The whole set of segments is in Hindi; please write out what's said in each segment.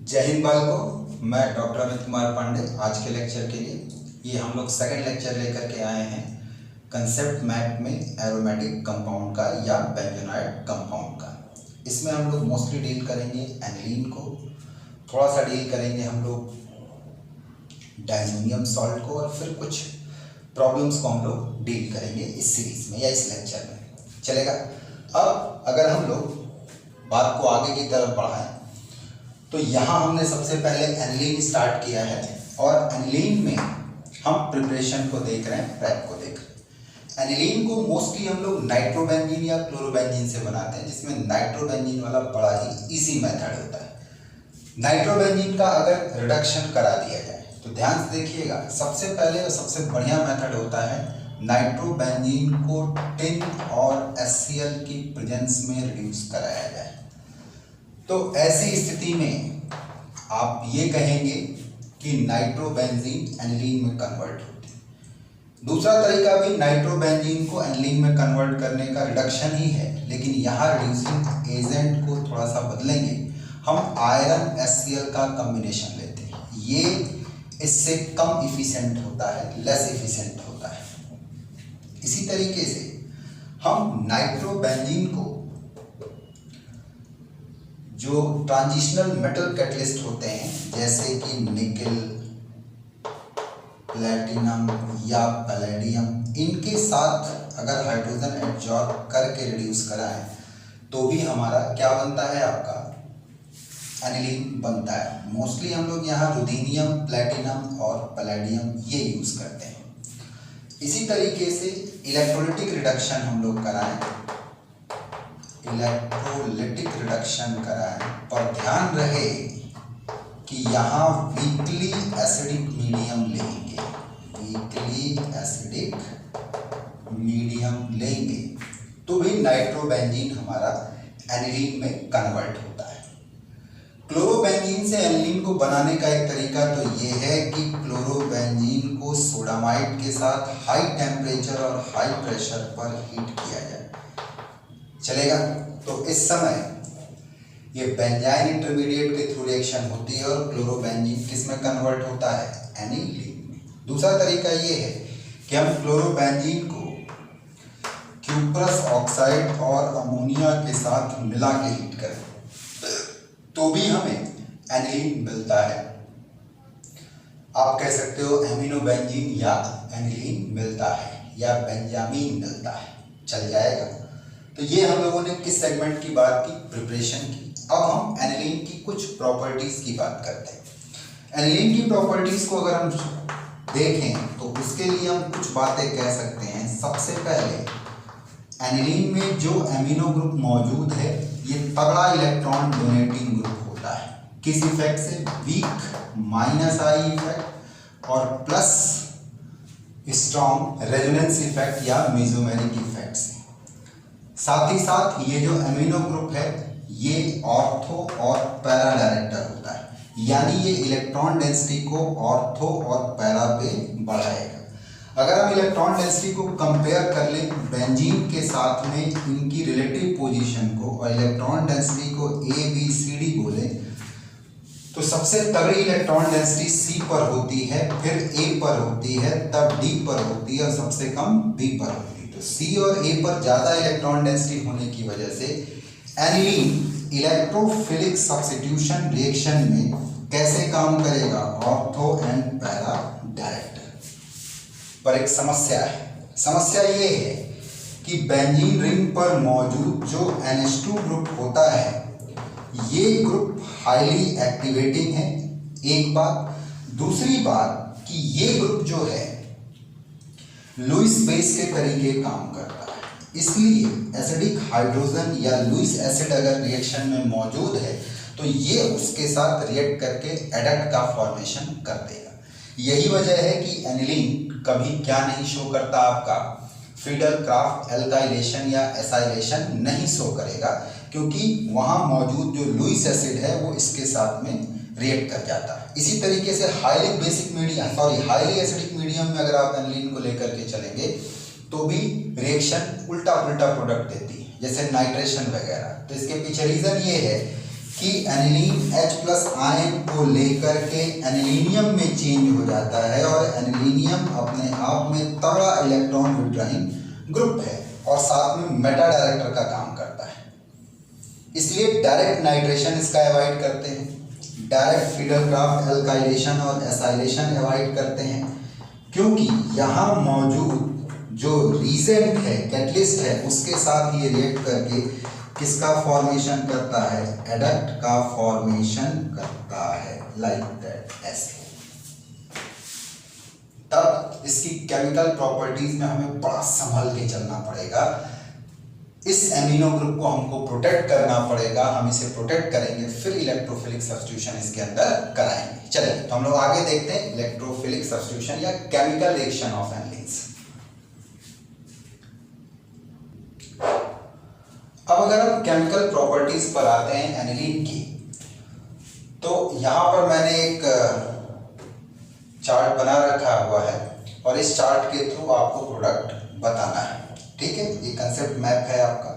जय हिंद बालकों, मैं डॉक्टर अमित कुमार पांडे। आज के लेक्चर के लिए ये हम लोग सेकंड लेक्चर लेकर के आए हैं कंसेप्ट मैप में एरोमेटिक कंपाउंड का या बेंजोनाइड कंपाउंड का। इसमें हम लोग मोस्टली डील करेंगे एनिलीन को, थोड़ा सा डील करेंगे हम लोग डायमोनियम सॉल्ट को, और फिर कुछ प्रॉब्लम्स को हम लोग डील करेंगे इस सीरीज में या इस लेक्चर में। चलेगा। अब अगर हम लोग बात को आगे की तरफ बढ़ाएं तो यहाँ हमने सबसे पहले एनिलीन स्टार्ट किया है, और एनिलीन में हम प्रिपरेशन को देख रहे हैं, प्रेप को देख रहे हैं। एनिलीन को मोस्टली हम लोग नाइट्रोबेंजीन या क्लोरोबेंजीन से बनाते हैं, जिसमें नाइट्रोबेंजीन वाला बड़ा ही इजी मेथड होता है। नाइट्रोबेंजीन का अगर रिडक्शन करा दिया जाए तो ध्यान से देखिएगा, सबसे पहले और सबसे बढ़िया मेथड होता है नाइट्रोबेंजीन को टिन और HCl की प्रेजेंस में रिड्यूस कराया जाए। तो ऐसी स्थिति में आप ये कहेंगे कि नाइट्रोबेंजीन एनिलीन में कन्वर्ट होती है। दूसरा तरीका भी नाइट्रोबेंजीन को एनिलीन में कन्वर्ट करने का रिडक्शन ही है, लेकिन यहाँ रिड्यूसिंग एजेंट को थोड़ा सा बदलेंगे। हम आयरन HCl का कॉम्बिनेशन लेते हैं, ये इससे कम इफिशिएंट होता है, लेस इफिशिएंट होता है। इसी तरीके से हम नाइट्रोबेंजीन को जो ट्रांजिशनल मेटल कैटलिस्ट होते हैं जैसे कि निकेल, प्लेटिनम या पैलेडियम, इनके साथ अगर हाइड्रोजन एडजॉर्ब करके रिड्यूस कराएं तो भी हमारा क्या बनता है, आपका एनिलीन बनता है। मोस्टली हम लोग यहाँ रुदीनियम, प्लेटिनम और पैलेडियम ये यूज करते हैं। इसी तरीके से इलेक्ट्रोलिटिक रिडक्शन हम लोग कराएं, इलेक्ट्रोलिटिक रिडक्शन कराएं, पर ध्यान रहे कि यहाँ वीकली एसिडिक मीडियम लेंगे, वीकली एसिडिक मीडियम लेंगे तो भी नाइट्रोबेंजीन हमारा एनिलीन में कन्वर्ट होता है। क्लोरोबेंजीन से एनिलीन को बनाने का एक तरीका तो ये है कि क्लोरोबेंजीन को सोडामाइड के साथ हाई टेम्परेचर और हाई प्रेशर पर हीट किया जाए। चलेगा। तो इस समय ये बेंजाइन इंटरमीडिएट के थ्रू रिएक्शन होती है और क्लोरोबेंजीन किस में कन्वर्ट होता है, एनिलीन में। दूसरा तरीका ये है कि हम क्लोरोबेंजीन को क्यूप्रस ऑक्साइड और अमोनिया के साथ मिला के हीट करें तो भी हमें एनिलीन मिलता है। आप कह सकते हो एमिनोबेंजीन या एनिलीन मिलता है या बेंजामीन मिलता है, चल जाएगा। तो ये हम लोगों ने किस सेगमेंट की बात की, प्रिपरेशन की। अब हम एनिलीन की कुछ प्रॉपर्टीज की बात करते हैं। एनिलीन की प्रॉपर्टीज को अगर हम देखें तो उसके लिए हम कुछ बातें कह सकते हैं। सबसे पहले एनिलीन में जो एमिनो ग्रुप मौजूद है ये तगड़ा इलेक्ट्रॉन डोनेटिंग ग्रुप होता है। किस इफेक्ट से, वीक -I इफेक्ट और प्लस स्ट्रॉन्ग रेजोनेंस इफेक्ट या मेसोमेरिक इफेक्ट से। साथ ही साथ ये जो एमिनो ग्रुप है ये ऑर्थो और पैरा डायरेक्टर होता है, यानी ये इलेक्ट्रॉन डेंसिटी को ऑर्थो और पैरा पे बढ़ाएगा। अगर हम इलेक्ट्रॉन डेंसिटी को कंपेयर कर लें बेंजीन के साथ में इनकी रिलेटिव पोजीशन को और इलेक्ट्रॉन डेंसिटी को ABCD बोले तो सबसे तगड़ी इलेक्ट्रॉन डेंसिटी C पर होती है, फिर A पर होती है, तब D पर होती है और सबसे कम B पर होती है। तो C और A पर ज़्यादा इलेक्ट्रॉन डेंसिटी होने की वजह से एनिलीन इलेक्ट्रोफिलिक सब्स्टिट्यूशन रिएक्शन में कैसे काम करेगा, ऑर्थो एंड पैरा डायरेक्टर। पर एक समस्या है। समस्या ये है कि बेंजीन रिंग पर मौजूद जो NH2 ग्रुप होता है ये ग्रुप हाईली एक्टिवेटिंग है, एक बात। दूसरी बात कि ये ग्रुप जो है लुईस बेस के तरीके काम करता है, इसलिए एसिडिक हाइड्रोजन या लुईस एसिड अगर रिएक्शन में मौजूद है तो ये उसके साथ रिएक्ट करके एडक्ट का फॉर्मेशन कर देगा। यही वजह है कि एनिलीन कभी क्या नहीं शो करता, आपका फिडल-क्राफ्ट एल्काइलेशन या एसाइलेशन नहीं शो करेगा, क्योंकि वहां मौजूद जो लुईस एसिड है वो इसके साथ में रिएक्ट कर जाता है। इसी तरीके से हाईली एसिडिक मीडियम में अगर आप एनिलीन को लेकर के चलेंगे तो भी रिएक्शन उल्टा पुल्टा प्रोडक्ट देती है, जैसे नाइट्रेशन वगैरह। तो इसके पीछे रीजन ये है कि एनिलीन H+ आयन को लेकर के एनिलीनियम में चेंज हो जाता है और एनिलीनियम अपने आप में तगड़ा इलेक्ट्रॉन विड्रॉइंग ग्रुप है और साथ में मेटा डायरेक्टर का काम करता है। इसलिए डायरेक्ट नाइट्रेशन इसका अवॉइड करते हैं, डायरेक्ट फिडरक्राफ्ट एल्काइलेशन और एसाइलेशन अवॉइड करते हैं, क्योंकि यहाँ मौजूद जो रीजेंट है, कैटलिस्ट है, उसके साथ ये रिएक्ट करके किसका फॉर्मेशन करता है, एडक्ट का फॉर्मेशन करता है, लाइक दैट ऐसे। तब इसकी केमिकल प्रॉपर्टीज में हमें बड़ा संभल के चलना पड़ेगा। इस एमिनो ग्रुप को हमको प्रोटेक्ट करना पड़ेगा, हम इसे प्रोटेक्ट करेंगे, फिर इलेक्ट्रोफिलिक सब्स्टिट्यूशन इसके अंदर कराएंगे। चलिए तो हम लोग आगे देखते हैं इलेक्ट्रोफिलिक सब्स्टिट्यूशन या केमिकल रिएक्शन ऑफ एनिलीन्स। अब अगर हम केमिकल प्रॉपर्टीज पर आते हैं एनिलीन की, तो यहां पर मैंने एक चार्ट बना रखा हुआ है और इस चार्ट के थ्रू आपको प्रोडक्ट बताना है, ठीक है। ये कंसेप्ट मैप है आपका।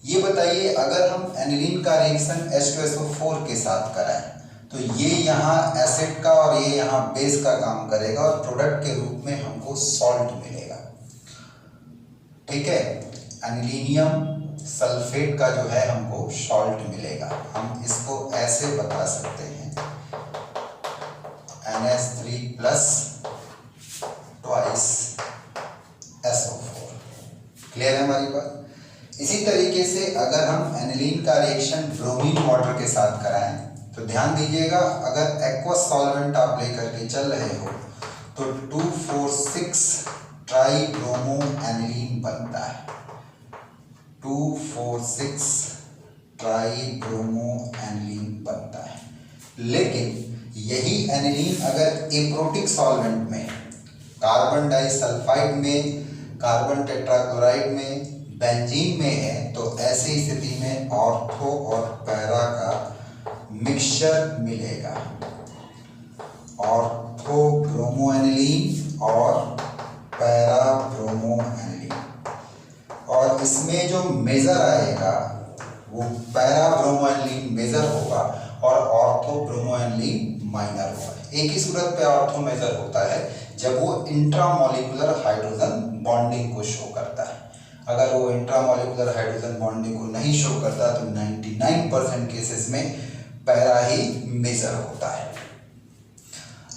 ये बताइए अगर हम एनिलीन का रिएक्शन H2SO4 के साथ कराएं तो ये यहाँ एसिड का और ये यहाँ बेस का काम करेगा और प्रोडक्ट के रूप में हमको सॉल्ट मिलेगा, ठीक है। एनिलीनियम सल्फेट का जो है हमको सॉल्ट मिलेगा। हम इसको ऐसे बता सकते हैं NH3+ twice SO4। क्लियर है हमारी बात। इसी तरीके से अगर हम एनिलीन का रिएक्शन ब्रोमीन वाटर के साथ कराएं तो ध्यान दीजिएगा, अगर एक्वस सॉल्वेंट आप लेकर के चल रहे हो तो 2,4,6 ट्राइब्रोमो एनिलीन बनता है। 2,4,6 ट्राइब्रोमो एनिलीन बनता है। लेकिन यही एनिलीन अगर एप्रोटिक सॉल्वेंट में, कार्बन डाइसल्फाइड में, कार्बन टेट्राक्लोराइड में, बेंजीन में है तो ऐसी स्थिति में ऑर्थो और पैरा का मिक्सचर मिलेगा। ऑर्थो ब्रोमो एनिलीन और पैरा ब्रोमो एनिलीन, और इसमें जो मेजर आएगा वो पैरा ब्रोमो एनिलीन मेजर होगा और ऑर्थो ब्रोमो एनिलीन माइनर होगा। एक ही सूरत पे ऑर्थो मेजर होता है जब वो इंट्रामोलिकुलर हाइड्रोजन बॉन्डिंग को शो करता है। अगर वो इंट्रामोलिकुलर हाइड्रोजन बॉन्डिंग को नहीं शो करता तो 99% केसेस में पैरा ही मेजर होता है।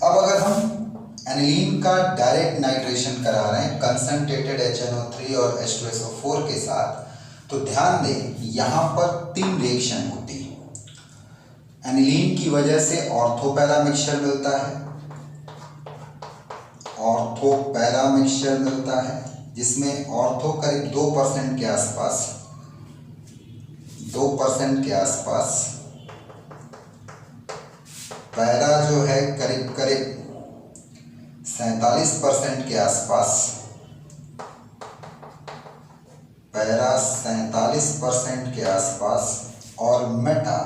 अब अगर हम एनिलीन का डायरेक्ट नाइट्रेशन करा रहे हैं कंसंट्रेटेड HNO3 और H2SO4 के साथ, तो ध्यान दें यहाँ पर 3 रिएक्शन होती है। एनिलीन की वजह से ऑर्थोपैरा मिक्सचर मिलता है, ऑर्थोपैरा मिक्सचर मिलता है जिसमें ऑर्थो करीब 2% के आसपास, 2% के आसपास, पैरा जो है करीब करीब 47% के आसपास, पैरा 47% के आसपास और मेटा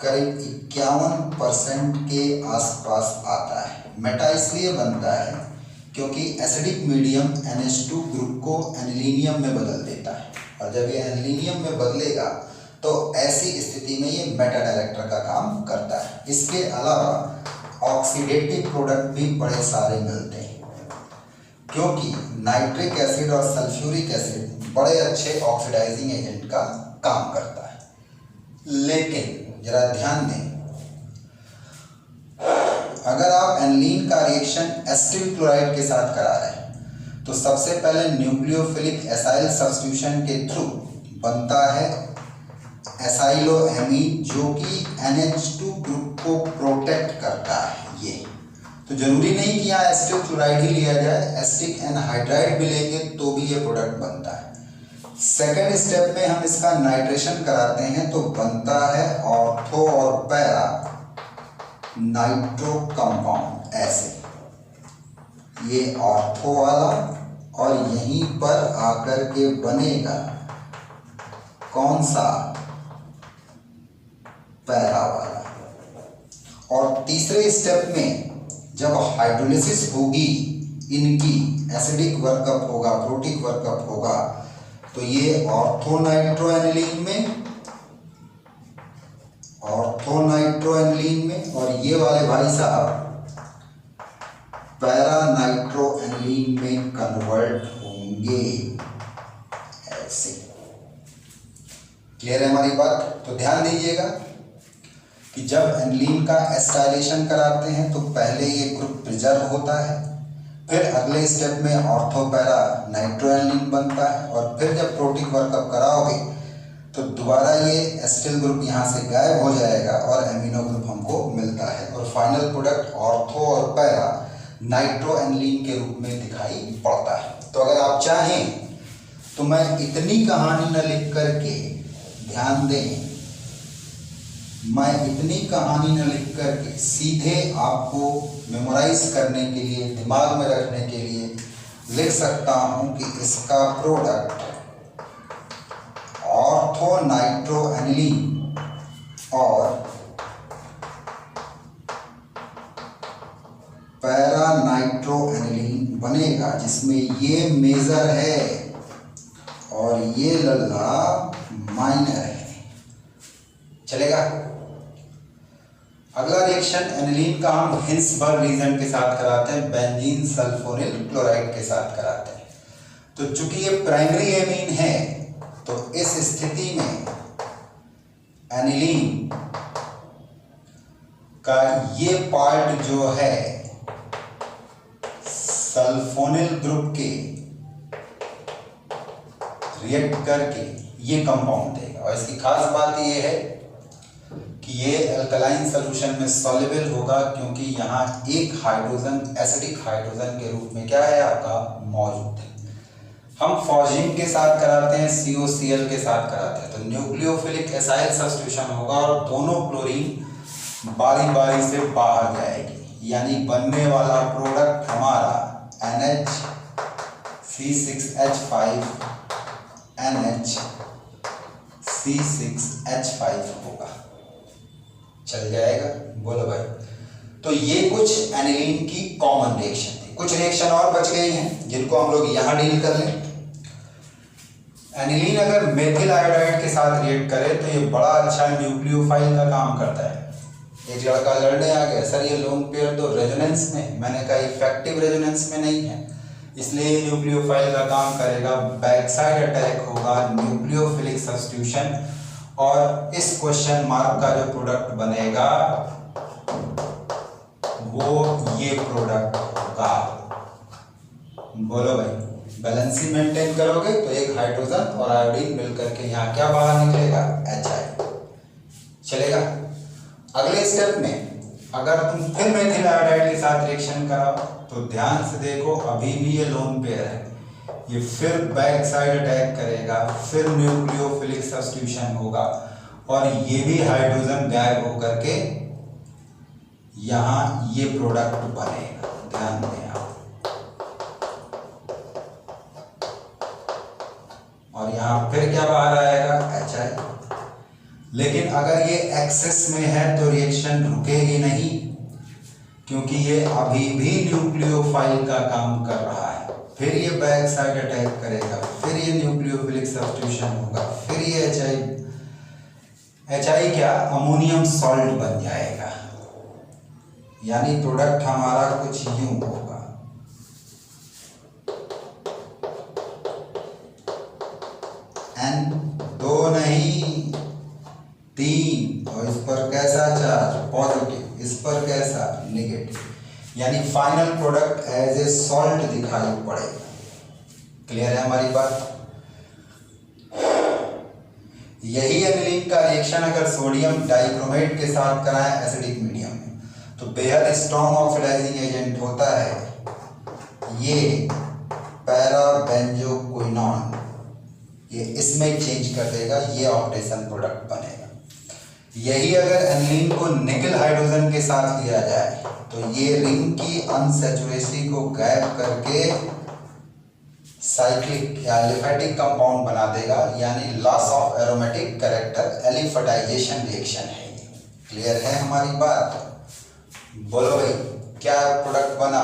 करीब 51% के आसपास आता है। मेटा इसलिए बनता है क्योंकि एसिडिक मीडियम NH2 ग्रुप को एनिलीनियम में बदल देता है, और जब ये एनिलीनियम में बदलेगा तो ऐसी स्थिति में ये मेटा डायरेक्टर का काम करता है। इसके अलावा ऑक्सीडेटिव प्रोडक्ट भी बड़े सारे मिलते हैं, क्योंकि नाइट्रिक एसिड और सल्फ्यूरिक एसिड बड़े अच्छे ऑक्सीडाइजिंग एजेंट का काम करता है। लेकिन जरा ध्यान दें, अगर आप एनिलीन का रिएक्शन एसिटिल क्लोराइड के साथ करा रहे हैं तो सबसे पहले न्यूक्लियोफिलिक एसाइल सब्स्टिट्यूशन के थ्रू बनता है एसाइलोएमीन, जो कि NH2 ग्रुप को प्रोटेक्ट करता है। ये तो जरूरी नहीं कि यहाँ एसिटिल क्लोराइड ही लिया जाए, एसिटिक एनहाइड्राइड भी लेंगे तो भी ये प्रोडक्ट बनता है। सेकेंड स्टेप में हम इसका नाइट्रेशन कराते हैं तो बनता है ऑर्थो और पैरा नाइट्रो कंपाउंड। ऐसे ये ऑर्थो वाला और यहीं पर आकर के बनेगा कौन सा, पैरा वाला। और तीसरे स्टेप में जब हाइड्रोलिसिस होगी, इनकी एसिडिक वर्कअप होगा, प्रोटिक वर्कअप होगा, तो ये ऑर्थो नाइट्रो एनिलीन में ये वाले भाई साहब पैरा नाइट्रो एनिलीन में कन्वर्ट होंगे ऐसे। क्लियर है हमारी बात? तो ध्यान दीजिएगा कि जब एनिलीन का एस्टाइलेशन कराते हैं तो पहले ये ग्रुप प्रिजर्व होता है, फिर अगले स्टेप में ऑर्थो पैरा नाइट्रो एनिलीन बनता है, और फिर जब प्रोटीन वर्कअप कराओगे तो दोबारा ये एसिटिल ग्रुप यहाँ से गायब हो जाएगा और एमिनो ग्रुप हमको मिलता है, और फाइनल प्रोडक्ट ऑर्थो और पैरा नाइट्रो एनिलीन के रूप में दिखाई पड़ता है। तो अगर आप चाहें तो मैं इतनी कहानी न लिख करके, ध्यान दें, मैं इतनी कहानी न लिख करके सीधे आपको मेमोराइज करने के लिए, दिमाग में रखने के लिए लिख सकता हूँ कि इसका प्रोडक्ट ऑर्थो नाइट्रो एनिलीन और पैरा नाइट्रो एनिलीन बनेगा, जिसमें ये मेजर है और ये लल्ला माइनर है। चलेगा? अगला रिएक्शन एनिलीन का हम हिंसबर्ग रीजन के साथ कराते हैं, बेंजीन सल्फोनिल क्लोराइड के साथ कराते हैं। तो चूंकि ये प्राइमरी एमीन है तो इस स्थिति में एनिलीन का ये पार्ट जो है सल्फोनिल ग्रुप के रिएक्ट करके ये कंपाउंड देगा, और इसकी खास बात ये है कि ये अल्कलाइन सॉल्यूशन में सॉल्युबल होगा, क्योंकि यहाँ एक हाइड्रोजन एसिडिक हाइड्रोजन के रूप में क्या है आपका मौजूद है। हम फॉस्जीन के साथ कराते हैं, COCl के साथ कराते हैं, तो न्यूक्लियोफिलिक एसाइल सब्स्टिट्यूशन होगा और दोनों क्लोरीन बारी बारी से बाहर जाएगी, यानी बनने वाला प्रोडक्ट हमारा NH(C6H5) NH(C6H5) होगा। चल जाएगा? बोलो भाई। तो ये कुछ एनिलीन की कॉमन रिएक्शन थी। कुछ रिएक्शन और बच गई हैं जिनको हम लोग यहाँ डील कर लें। एनिलीन अगर मेथिल आयोडाइड के साथ रिएक्ट करे तो ये बड़ा अच्छा न्यूक्लियोफाइल का काम करता है। एक लड़का लड़ने आ गया, सर ये लोन पेयर तो रेजोनेंस में, मैंने कहा इफेक्टिव रेजोनेंस में नहीं है, इसलिए न्यूक्लियोफाइल का काम करेगा, बैकसाइड अटैक होगा, न्यूक्लियोफिलिक सब्स्टिट्यूशन, और इस क्वेश्चन मार्क का जो प्रोडक्ट बनेगा वो ये प्रोडक्ट होगा। बोलो भाई, बैलेंसी मेंटेन करोगे तो एक हाइड्रोजन और आयोडीन मिलकर के यहाँ क्या बाहर निकलेगा? HI। चलेगा? अगले स्टेप में अगर तुम फिर मेथिल आयोडाइड के साथ रिएक्शन कराओ तो ध्यान से देखो, अभी भी ये लोन पेयर है, ये फिर बैक साइड अटैक करेगा, फिर न्यूक्लियोफिलिक सब्स्टिट्यूशन होगा, और ये भी हाइड्रोजन गायब होकर के यहाँ ये प्रोडक्ट बनेगा। ध्यान दें आप, और यहाँ फिर क्या बाहर आएगा? HI। लेकिन अगर ये एक्सेस में है तो रिएक्शन रुकेगी नहीं, क्योंकि ये अभी भी न्यूक्लियोफाइल का काम कर रहा है, फिर ये बैक साइड अटैक करेगा, फिर ये न्यूक्लियोफिलिक सब्स्टिट्यूशन होगा, फिर ये HI क्या अमोनियम सॉल्ट बन जाएगा, यानी प्रोडक्ट हमारा कुछ यूं होगा। N 2 नहीं 3, और इस पर कैसा चार्ज? पॉजिटिव, इस पर कैसा? नेगेटिव, यानी final product as a salt दिखाई पड़ेगा। क्लियर है हमारी बात? यही एनिलीन का रिएक्शन अगर सोडियम डाइक्रोमेट के साथ कराएं एसिडिक मीडियम में तो बेहद स्ट्रॉन्ग ऑक्सीडाइजिंग एजेंट होता है ये पैराबेंजोक्विनोन, ये इसमें चेंज कर देगा, ये ऑक्सीडेशन प्रोडक्ट बनेगा। यही अगर एनिलीन को निकल हाइड्रोजन के साथ लिया जाए तो ये रिंग की अनसैचुरेसी को गायब करके साइक्लिक या एलिफेटिक कंपाउंड बना देगा, यानी loss of aromatic character, aliphatization reaction है ये। क्लियर है हमारी बात? बोलो भाई, क्या प्रोडक्ट बना?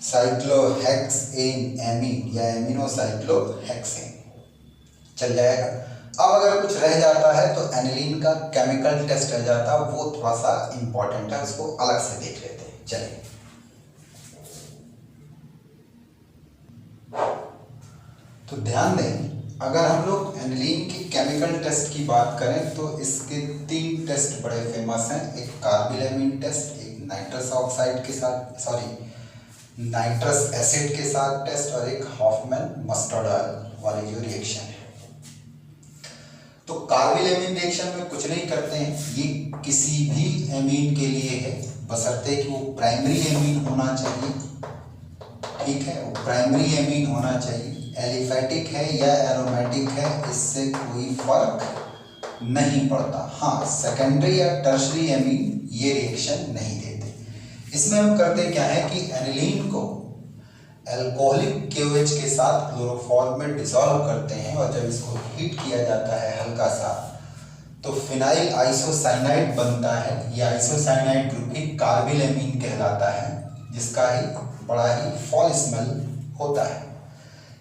साइक्लोहेक्सेन एमीन या एमिनोसाइक्लोहेक्सेन। चल जाएगा? अब अगर कुछ रह जाता है तो एनिलीन का केमिकल टेस्ट रह जाता है, वो थोड़ा सा इंपॉर्टेंट है, उसको अलग से देख लेते हैं। चलिए, तो ध्यान दें, अगर हम लोग एनिलीन की केमिकल टेस्ट की बात करें तो इसके 3 टेस्ट बड़े फेमस हैं। एक कार्बिलैमिन टेस्ट, एक नाइट्रस ऑक्साइड के साथ, सॉरी नाइट्रस एसिड के साथ टेस्ट, और एक हॉफमैन मस्टर्ड ऑयल वाली जो रिएक्शन है। तो कार्बिलैमिन रिएक्शन में कुछ नहीं करते हैं, ये किसी भी एमीन के लिए है, बशर्ते कि वो प्राइमरी एमीन होना चाहिए। ठीक है, वो प्राइमरी एमीन होना चाहिए, एलिफेटिक है या एरोमेटिक है, इससे कोई फर्क नहीं पड़ता। हाँ, सेकेंडरी या टर्शरी एमीन ये रिएक्शन नहीं देते। इसमें हम करते क्या है कि एनिलीन को अल्कोहलिक KOH के साथ क्लोरोफॉर्म में डिसॉल्व करते हैं, और जब इसको हीट किया जाता है हल्का सा, तो फिनाइल आइसोसाइनाइड बनता है। ये आइसोसाइनाइड ग्रुप ही कार्बिलैमिन कहलाता है, जिसका ही बड़ा ही फॉल स्मेल होता है।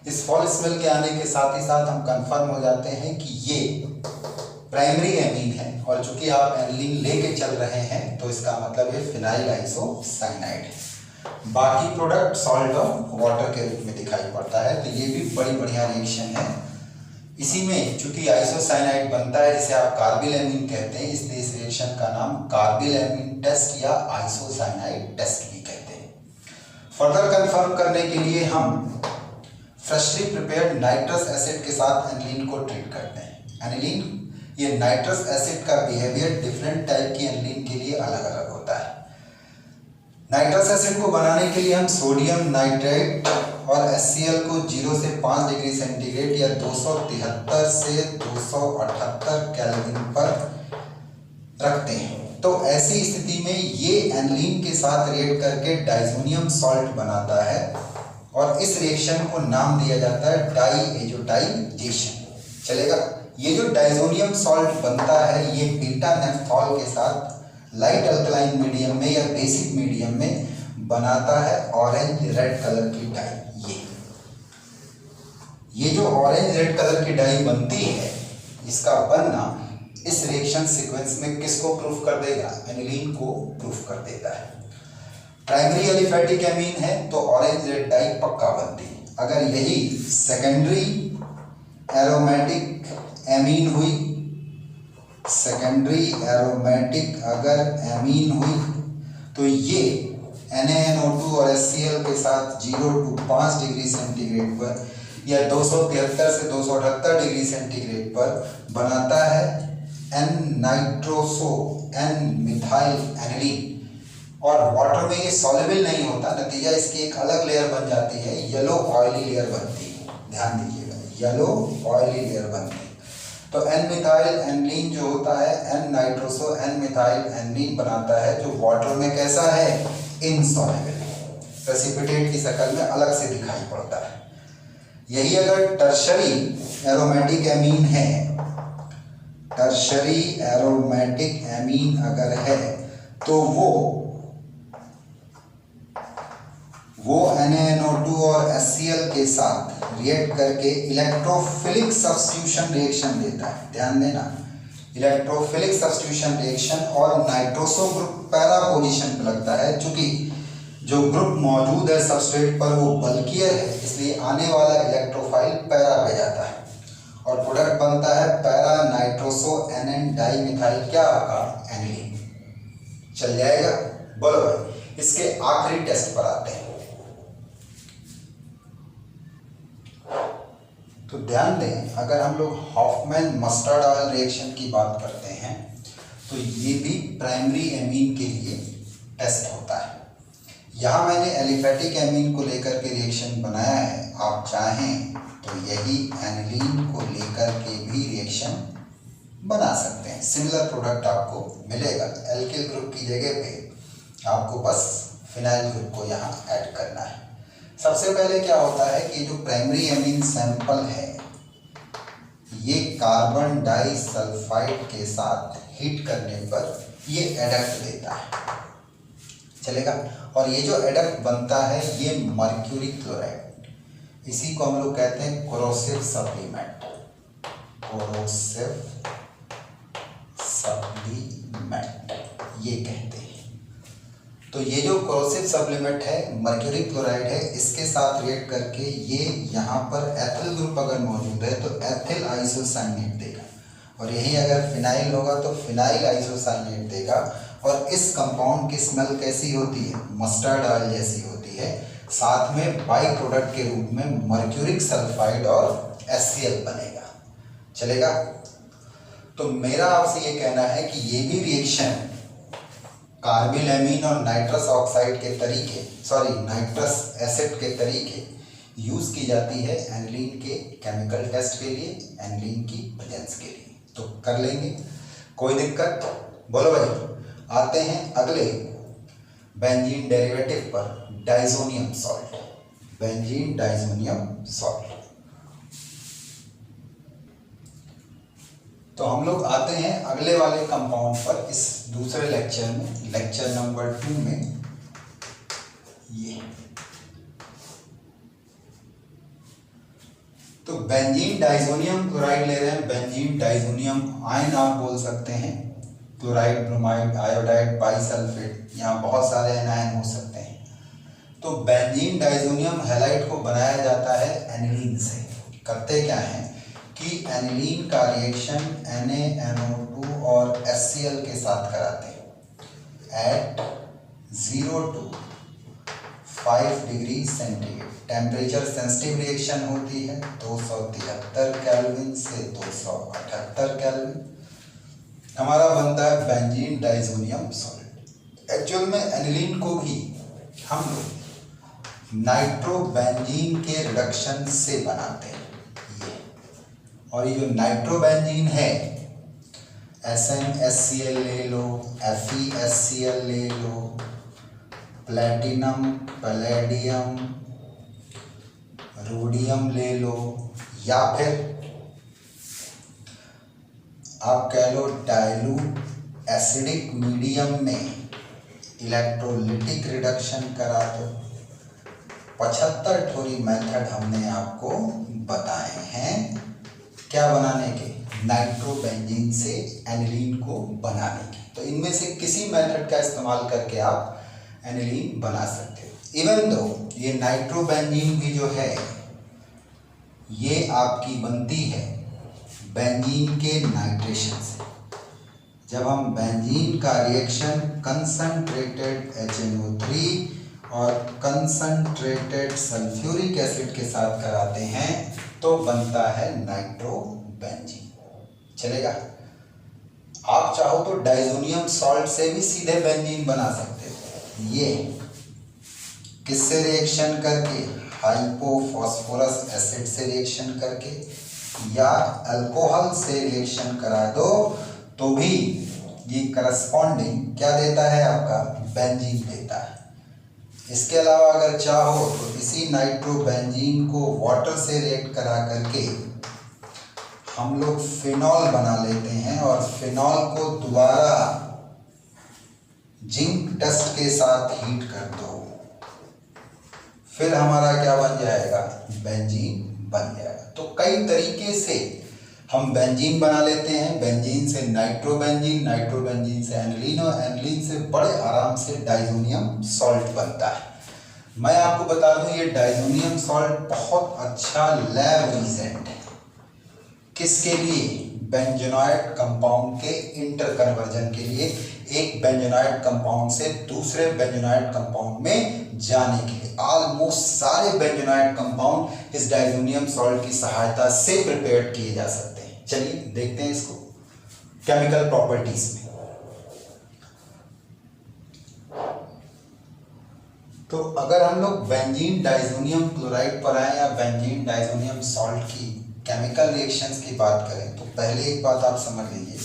इस फॉल स्मेल के आने के साथ ही साथ हम कंफर्म हो जाते हैं कि ये प्राइमरी एमीन है, और चूंकि आप एनिलीन लेके चल रहे हैं तो इसका मतलब ये फिनाइल आइसोसाइनाइड है। बाकी प्रोडक्ट सॉल्ट और वाटर के रूप में दिखाई पड़ता है, तो ये भी बड़ी बढ़िया रिएक्शन है। इसी में चूंकि आइसोसाइनाइड बनता है, जिसे आप कार्बिलैमिन कहते हैं, इसलिए इस रिएक्शन का नाम कार्बिलैमिन टेस्ट या आइसोसाइनाइड टेस्ट भी कहते हैं। फर्दर कंफर्म करने के लिए हम फ्रेशली प्रिपेयर्ड नाइट्रस एसिड के साथ एनिलीन को ट्रीट करते हैं। एनिलीन, ये नाइट्रस एसिड का बिहेवियर डिफरेंट टाइप की एनिलीन के लिए अलग अलग होता है। नाइट्रस एसिड को बनाने के लिए हम सोडियम नाइट्रेट और HCl को 0 से 5 डिग्री सेंटीग्रेड या 273 से 278 केल्विन पर रखते हैं। तो ऐसी स्थिति में ये एनिलीन के साथ रिएक्ट करके डाइजोनियम सॉल्ट बनाता है, और इस रिएक्शन को नाम दिया जाता है डाईएजोटाइजेशन। चलेगा। ये जो डाइजोनियम सॉल्ट बनता है, ये बीटा नेफ्थॉल के साथ लाइट अल्कलाइन मीडियम में या बेसिक मीडियम में बनाता है ऑरेंज रेड कलर की डाई। ये जो ऑरेंज रेड कलर की डाई बनती है, इसका बनना इस रिएक्शन सीक्वेंस में किसको प्रूफ कर देगा? एनिलीन को प्रूफ कर देता है। प्राइमरी एलिफेटिक एमीन है तो ऑरेंज रेड डाई पक्का बनती है। अगर यही सेकेंडरी एरोमेटिक एमीन हुई, सेकेंडरी एरोमेटिक अगर एमीन हुई, तो ये NaNO2 और HCl के साथ 0 to 5 डिग्री सेंटीग्रेड पर या 273 से 278 डिग्री सेंटीग्रेड पर बनाता है N-नाइट्रोसो N-मिथाइल एनिलीन, और वाटर में ये सॉल्युबल नहीं होता। नतीजा इसकी एक अलग लेयर बन जाती है, येलो ऑयली लेयर बनती है। ध्यान दीजिएगा, येलो ऑयली लेयर बनती है। तो N-मिथाइल एनिलीन जो होता है, N-नाइट्रोसो N-मिथाइल एनिलीन बनाता है, जो वाटर में कैसा है? इनसॉल्युबल, प्रेसिपिटेट की शक्ल में अलग से दिखाई पड़ता है। यही अगर टर्शरी एरोमेटिक एमीन है, टर्शरी एरोमेटिक एमीन अगर है, तो वो NaNO2 और HCl के साथ रिएक्ट करके इलेक्ट्रोफिलिक सब्स्टिट्यूशन रिएक्शन देता है। ध्यान देना, इलेक्ट्रोफिलिक सब्स्टिट्यूशन रिएक्शन, और नाइट्रोसो ग्रुप पैरा पोजीशन पर लगता है। चूंकि जो ग्रुप मौजूद है सबस्ट्रेट पर वो बल्कियर है, इसलिए आने वाला इलेक्ट्रोफाइल पैरा पे जाता है, और प्रोडक्ट बनता है पैरा नाइट्रोसो NN डाईमिथाइल क्या होगा? एनिलीन। चल जाएगा? बोलो भाई। इसके आखिरी टेस्ट पर आते हैं। तो ध्यान दें, अगर हम लोग हॉफमैन मस्टर्ड ऑयल रिएक्शन की बात करते हैं, तो ये भी प्राइमरी एमीन के लिए टेस्ट होता है। यहाँ मैंने एलिफेटिक एमीन को लेकर के रिएक्शन बनाया है। आप चाहें तो यही एनिलीन को लेकर के भी रिएक्शन बना सकते हैं। सिमिलर प्रोडक्ट आपको मिलेगा। एल्किल ग्रुप की जगह पे आपको बस फिनाइल ग्रुप को यहाँ ऐड करना है। सबसे पहले क्या होता है कि जो प्राइमरी एमीन सैंपल है, ये कार्बन डाइसल्फाइड के साथ हीट करने पर ये एडक्ट देता है। चलेगा। और ये जो एडक्ट बनता है, ये मर्क्यूरी क्लोराइड, इसी को हम लोग कहते हैं कोरोसिव सप्लीमेंट। कोरोसिव सब्लीमेंट ये कहते हैं। तो ये जो कोरोसिव सब्लीमेंट है मर्क्यूरी क्लोराइड है, इसके साथ रिएक्ट करके ये यहाँ पर एथिल ग्रुप अगर मौजूद है तो एथिल आइसोसाइनेट देगा, और यही अगर फिनाइल होगा तो फिनाइल आइसोसाइनेट देगा। और इस कंपाउंड की स्मेल कैसी होती है? मस्टर्ड ऑयल जैसी होती है। साथ में बाई प्रोडक्ट के रूप में मर्क्यूरिक सल्फाइड और HCl बनेगा। चलेगा? तो मेरा आपसे ये कहना है कि ये भी रिएक्शन कार्बिलएमीन और नाइट्रस ऑक्साइड के तरीके नाइट्रस एसिड के तरीके यूज की जाती है एनिलीन के केमिकल टेस्ट के लिए, एनिलीन की प्रेजेंस के लिए। तो कर लेंगे, कोई दिक्कत? बोलो भाई। आते हैं अगले बेंजीन डेरिवेटिव पर, diazonium salt. Benzene diazonium salt. तो हम लोग आते हैं अगले वाले कंपाउंड पर इस दूसरे लेक्चर में, लेक्चर नंबर 2 में। ये तो बेंजीन डाइजोनियम क्लोराइड ले रहे हैं। बेंजीन डाइजोनियम आयन आप बोल सकते हैं, क्लोराइड, ब्रोमाइड, आयोडाइड, बाइसल्फेट, यहाँ बहुत सारे आयन हो सकते हैं। तो बेंजीन डाइजोनियम हैलाइड को बनाया जाता है एनिलीन से। करते क्या है कि एनिलीन का रिएक्शन NaNO2 और HCl के साथ कराते हैं at 0 to 5 degree centigrade. Temperature sensitive reaction होती है 273 केल्विन से 278 केल्विन। हमारा बनता है बेंजीन डाइजोनियम सॉल्ट। एक्चुअल में एनिलीन को भी हम लोग नाइट्रोबेंजीन के रिडक्शन से बनाते हैं ये। और ये जो नाइट्रोबेंजीन है, SnHCl ले लो, FeHCl ले लो, प्लेटिनम, पैलेडियम, रोडियम ले लो, या फिर आप कह लो डाइल्यूट एसिडिक मीडियम में इलेक्ट्रोलिटिक रिडक्शन करा दो। 75 ठोरी मेथड हमने आपको बताए हैं क्या बनाने के? नाइट्रोबेंजीन से एनिलीन को बनाने के। तो इनमें से किसी मेथड का इस्तेमाल करके आप एनिलीन बना सकते हो। इवन दो ये नाइट्रोबेंजीन भी जो है ये आपकी बनती है बेंजीन के नाइट्रेशन से। जब हम बेंजीन का रिएक्शन कंसंट्रेटेड HNO3 और कंसंट्रेटेड सल्फ्यूरिक एसिड के साथ कराते हैं तो बनता है नाइट्रोबेंजीन। चलेगा? आप चाहो तो डाइजोनियम सॉल्ट से भी सीधे बेंजीन बना सकते हो। ये किससे रिएक्शन करके? हाइपोफॉस्फोरस एसिड से रिएक्शन करके या अल्कोहल से रिएक्शन करा दो तो भी ये करस्पॉन्डिंग क्या देता है? आपका बेंजीन देता है। इसके अलावा अगर चाहो तो इसी नाइट्रोबेंजीन को वाटर से रिएक्ट करा करके हम लोग फिनॉल बना लेते हैं, और फिनॉल को दोबारा जिंक डस्ट के साथ हीट कर दो, फिर हमारा क्या बन जाएगा? बेंजीन बन जाएगा। तो कई तरीके से हम बेंजीन बना लेते हैं। बेंजीन से नाइट्रोबेंजीन, नाइट्रोबेंजीन से एनिलीन, और एनिलीन से बड़े आराम से डाइजोनियम सॉल्ट बनता है। मैं आपको बता दूं ये डाइजोनियम सॉल्ट बहुत अच्छा लैब रिएजेंट है। किसके लिए? बेंजोनाइड कंपाउंड के इंटर कन्वर्जन के लिए, एक बेंजोनाइड कंपाउंड से दूसरे बेंजोनाइड कंपाउंड में जाने के लिए। ऑलमोस्ट सारे बेंजोनाइड कंपाउंड इस डाइजोनियम सॉल्ट की सहायता से प्रिपेयर किए जा सकते हैं। चलिए देखते हैं इसको केमिकल प्रॉपर्टीज में। तो अगर हम लोग बेंजीन डाइजोनियम क्लोराइड पर आए या बेंजीन डाइजोनियम सॉल्ट की केमिकल रिएक्शंस की बात करें तो पहले एक बात आप समझ लीजिए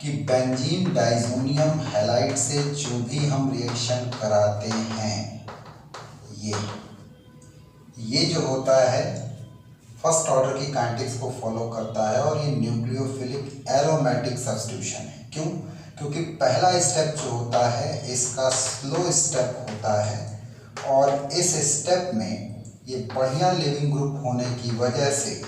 कि बेंजीन डाइजोनियम हैलाइड से जो भी हम रिएक्शन कराते हैं ये जो होता है फर्स्ट ऑर्डर की काइनेटिक्स को फॉलो करता है, और ये न्यूक्लियोफिलिक एरोमेटिक सब्स्टिट्यूशन है। क्यों? क्योंकि पहला स्टेप जो होता है इसका स्लो स्टेप होता है, और इस स्टेप में ये बढ़िया लिविंग ग्रुप होने की वजह से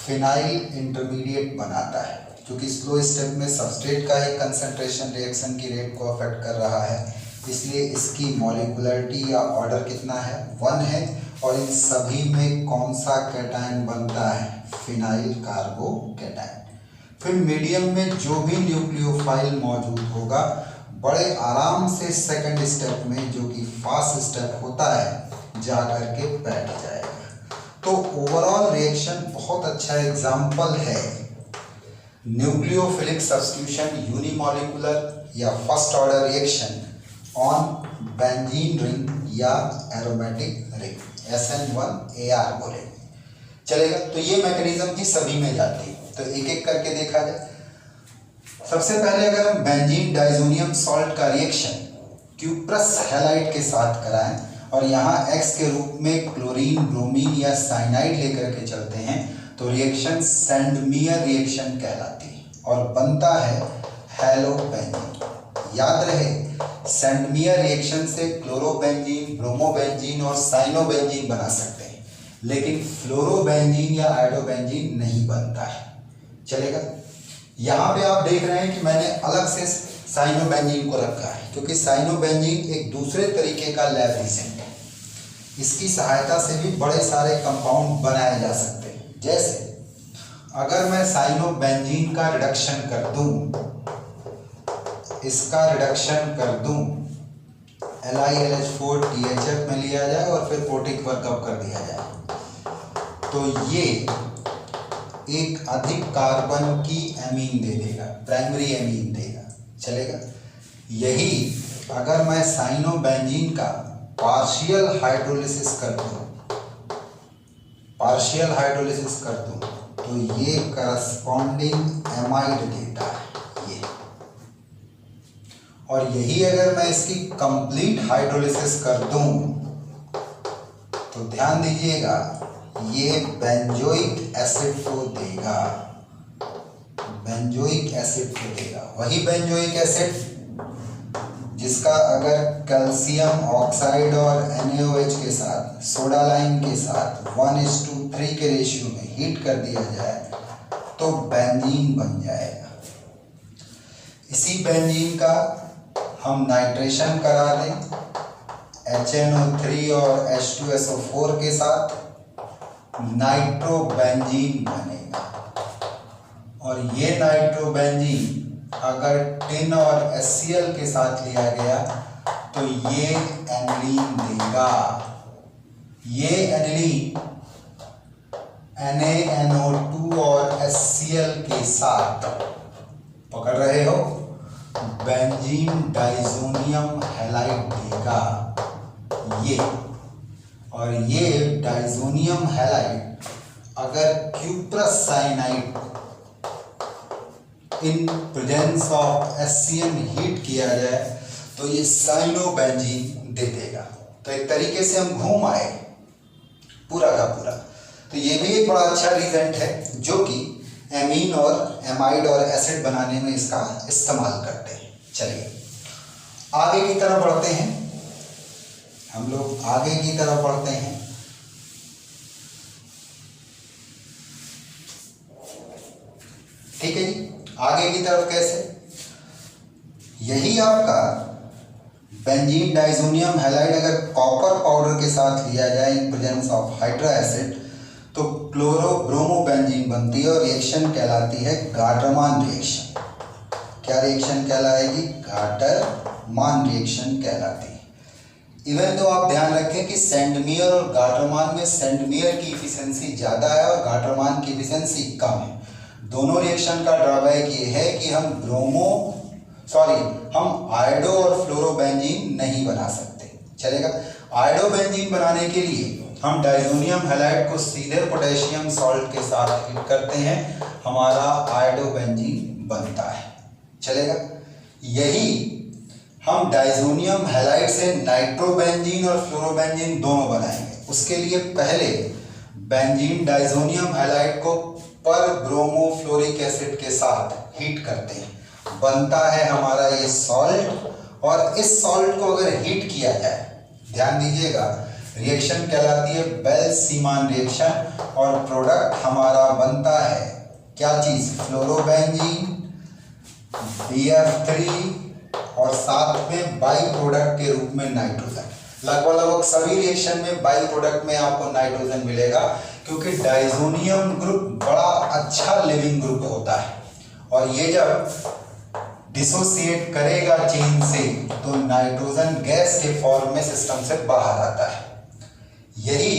फिनाइल इंटरमीडिएट बनाता है, क्योंकि स्लो स्टेप में सबस्ट्रेट का ही कंसंट्रेशन रिएक्शन की रेट को अफेक्ट कर रहा है, इसलिए इसकी मॉलिक्यूलरिटी या ऑर्डर कितना है, 1 है। और इन सभी में कौन सा कैटायन बनता है, फिनाइल कार्बोकैटायन। फिर मीडियम में जो भी न्यूक्लियोफाइल मौजूद होगा बड़े आराम से सेकंड स्टेप में, जो कि फास्ट स्टेप होता है, जा करके बैठ जाएगा। तो ओवरऑल रिएक्शन बहुत अच्छा एग्जाम्पल है न्यूक्लियोफिलिक सब्स्टिट्यूशन यूनिमॉलिक्यूलर या first order reaction on benzene ring या एरोमेटिक रिंग, SN1AR बोले चलेगा। तो ये मैकेनिज्म ही सभी में जाती है, तो एक एक करके देखा जाए। सबसे पहले अगर हम बेंजीन डाइजोनियम सॉल्ट का रिएक्शन क्यूप्रस हैलाइड के साथ कराएं और यहाँ X के रूप में क्लोरीन, ब्रोमीन या साइनाइड लेकर के चलते हैं, तो रिएक्शन सैंडमियर रिएक्शन कहलाती है और बनता है हैलोबेंजीन। याद रहे, सैंडमियर रिएक्शन से क्लोरोबेंजीन, ब्रोमोबेंजीन और साइनोबेंजीन बना सकते हैं, लेकिन फ्लोरोबेंजीन या आयोडोबेंजीन नहीं बनता है। चलेगा। यहाँ पे आप देख रहे हैं कि मैंने अलग से साइनोबेंजीन को रखा है, क्योंकि साइनोबेंजीन एक दूसरे तरीके का लैब रिएजेंट है। इसकी सहायता से भी बड़े सारे कंपाउंड बनाए जा सकते हैं। जैसे अगर मैं साइनोबेंजीन का रिडक्शन कर दूं, इसका रिडक्शन कर दूं LiLH4 THF में लिया जाए और फिर प्रोटिक वर्कअप कर दिया जाए, तो ये एक अधिक कार्बन की एमीन दे देगा, प्राइमरी एमीन देगा। चलेगा। यही अगर मैं साइनोबेंजीन का पार्शियल हाइड्रोलिसिस कर दूं, तो ये करस्पॉन्डिंग एमाइड देता है ये। और यही अगर मैं इसकी कंप्लीट हाइड्रोलिसिस कर दूं, तो ध्यान दीजिएगा, ये बेंजोइक एसिड को देगा, वही बेंजोइक एसिड जिसका अगर कैल्शियम ऑक्साइड और NaOH के साथ, सोडा लाइम के साथ 1:3 के रेशियो में हीट कर दिया जाए तो बेंजीन बन जाएगा। इसी बेंजीन का हम नाइट्रेशन करा दें HNO3 और H2SO4 के साथ, नाइट्रोबेंजीन बनेगा। और ये नाइट्रोबेंजीन अगर टिन और HCl के साथ लिया गया तो ये एनिलीन देगा। ये एनिलीन NaNO2 और HCl के साथ, पकड़ रहे हो, बेंजीन डाइजोनियम हैलाइड देगा ये। और ये डाइजोनियम हैलाइड अगर cuprous cyanide in presence of HCl heat किया जाए तो ये साइनोबेंजीन दे देगा। तो एक तरीके से हम घूम आए पूरा का पूरा। तो ये भी एक बड़ा अच्छा रिएजेंट है जो कि एमीन और एमाइड और एसिड बनाने में इसका इस्तेमाल करते हैं। चलिए आगे की तरफ बढ़ते हैं, हम लोग आगे की तरफ बढ़ते हैं। ठीक है जी, आगे की तरफ कैसे, यही आपका बेंजीन डाइजोनियम हैलाइड अगर कॉपर पाउडर के साथ लिया जाए in presence of hydra acid तो क्लोरो ब्रोमोबेंजीन बनती है और रिएक्शन कहलाती है गाटरमान रिएक्शन। क्या रिएक्शन कहलाएगी? गाटरमान रिएक्शन कहलाती है। इवन तो आप ध्यान रखें कि सेंडमियर और गाटरमान में सेंडमियर की इफिशिएंसी ज़्यादा है और गाटरमान की इफिशिएंसी कम है। दोनों रिएक्शन का ड्रॉबैक ये है कि हम आयोडो और फ्लोरोबेंजीन नहीं बना सकते। चलेगा। आयोडोबेंजीन बनाने के लिए हम डाइजोनियम हैलाइड को सीधे पोटेशियम सॉल्ट के साथ हीट करते हैं, हमारा आयोडोबेंजीन बनता है। चलेगा। यही हम डाइजोनियम हैलाइड से नाइट्रोबेंजीन और फ्लोरोबेंजीन दोनों बनाएंगे। उसके लिए पहले बेंजीन डाइजोनियम हैलाइड को पर ब्रोमोफ्लोरिक एसिड के साथ हीट करते हैं, बनता है हमारा ये सॉल्ट। और इस सॉल्ट को अगर हीट किया जाए, ध्यान दीजिएगा, रिएक्शन कहलाती है बेल-सीमान रिएक्शन और प्रोडक्ट हमारा बनता है क्या चीज, फ्लोरोबेंजीन, BF3 और साथ में बाई प्रोडक्ट के रूप में नाइट्रोजन। लगभग सभी रिएक्शन में बाई प्रोडक्ट में आपको नाइट्रोजन मिलेगा, क्योंकि डाइजोनियम ग्रुप बड़ा अच्छा लिविंग ग्रुप होता है और ये जब डिसोसिएट करेगा चेन से तो नाइट्रोजन गैस के फॉर्म में सिस्टम से बाहर आता है। यही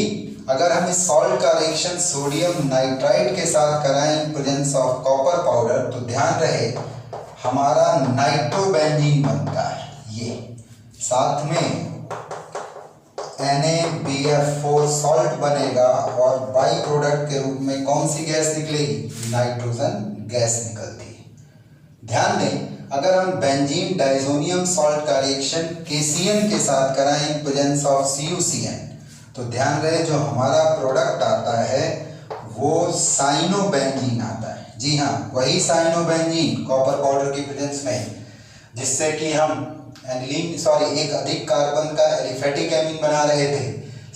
अगर हम इस सॉल्ट का रिएक्शन सोडियम नाइट्राइड के साथ कराएं in presence of copper powder, तो ध्यान रहे हमारा नाइट्रोबेंजीन बनता है, ये साथ में NaBF4 सॉल्ट बनेगा और बाई प्रोडक्ट के रूप में कौन सी गैस निकलेगी, नाइट्रोजन गैस निकलती है। ध्यान दें अगर हम बेंजीन डाइजोनियम सॉल्ट का रिएक्शन KCN के साथ कराएं इन प्रेजेंस ऑफ CuCN, तो ध्यान रहे जो हमारा प्रोडक्ट आता है वो साइनोबेंजीन आता है। जी हाँ, वही साइनोबेंजीन कॉपर पाउडर की प्रेजेंस में, जिससे कि हम एक अधिक कार्बन का एलिफेटिक एमीन बना रहे थे,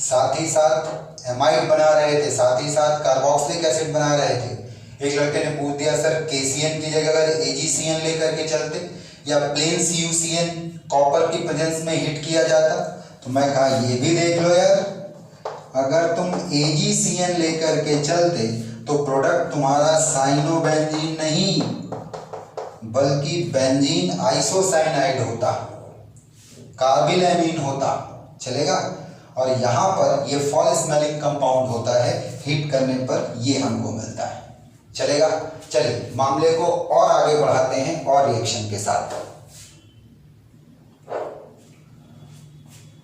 साथ ही साथ एमाइड बना रहे थे, साथ ही साथ कार्बोक्सिलिक एसिड बना रहे थे। एक लड़के ने पूछ दिया सर KCN की जगह अगर AgCN लेकर के चलते या प्लेन CuCN कॉपर की प्रेजेंस में हिट किया जाता, तो मैं कहा ये भी देख लो यार, अगर तुम AgCN लेकर के चलते तो प्रोडक्ट तुम्हारा साइनोबेंजीन नहीं बल्कि बेंजीन आइसोसाइनाइड होता, कार्बिल एमीन होता, चलेगा। और यहाँ पर ये फॉल स्मेलिंग कंपाउंड होता है, हीट करने पर ये हमको मिलता है, चलेगा। चलिए मामले को और आगे बढ़ाते हैं और रिएक्शन के साथ।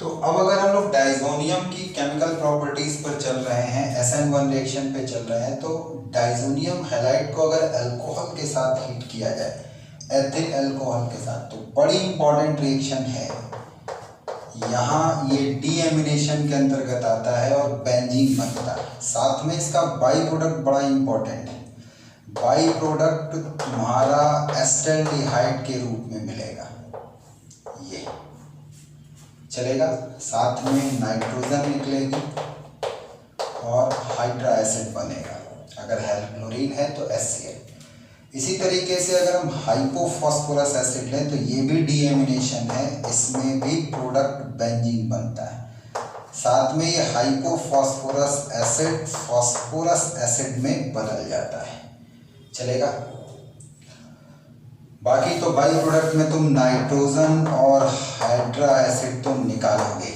तो अब अगर हम लोग डाइजोनियम की केमिकल प्रॉपर्टीज पर चल रहे हैं, SN1 रिएक्शन पे चल रहे हैं, तो डाइजोनियम हैलाइड को अगर अल्कोहल के साथ हीट किया जाए, एथिल अल्कोहल के साथ, तो बड़ी इंपॉर्टेंट रिएक्शन है। यहाँ ये डीएमिनेशन के अंतर्गत आता है और बेंजीन बनता है। साथ में इसका बाई प्रोडक्ट बड़ा इंपॉर्टेंट है। बाई प्रोडक्ट तुम्हारा एस्टल्डिहाइड के रूप में मिलेगा, ये चलेगा। साथ में नाइट्रोजन निकलेगी और हाइड्रा एसिड बनेगा, अगर हेलोक्लोरीन है तो HCl। इसी तरीके से अगर हम हाइपोफॉस्फोरस एसिड लें तो ये भी डीएमिनेशन है, इसमें भी प्रोडक्ट बेंजीन बनता है। साथ में ये हाइपोफॉस्फोरस एसिड फॉस्फोरस एसिड में बदल जाता है, चलेगा। बाकी तो बाई प्रोडक्ट में तुम नाइट्रोजन और हाइड्रा एसिड तुम निकालोगे।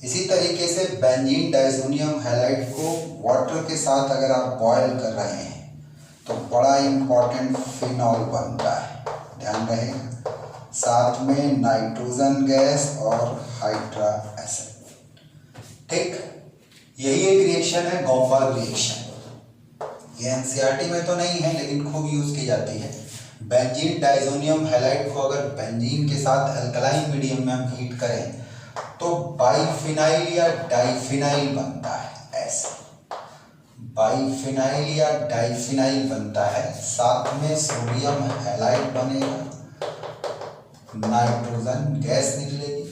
इसी तरीके से बेंजीन डाइजोनियम हैलाइड को वाटर के साथ अगर आप बॉयल कर रहे हैं तो बड़ा इंपॉर्टेंट फिनॉल बनता है, ध्यान रहेगा। साथ में नाइट्रोजन गैस और हाइड्रा एसिड, ठीक। यही एक रिएक्शन है गॉम्बार्ग रिएक्शन। ये NCERT में तो नहीं है लेकिन खूब यूज की जाती है। बेंजीन डाइजोनियम हैलाइड को अगर बेंजीन के साथ अल्कलाइन मीडियम में हम हीट करें तो बाइफिनाइल या डाइफिनाइल बनता है, ऐसे बाइफिनाइल या डाइफिनाइल बनता है। साथ में सोडियम हैलाइड बनेगा, नाइट्रोजन गैस निकलेगी,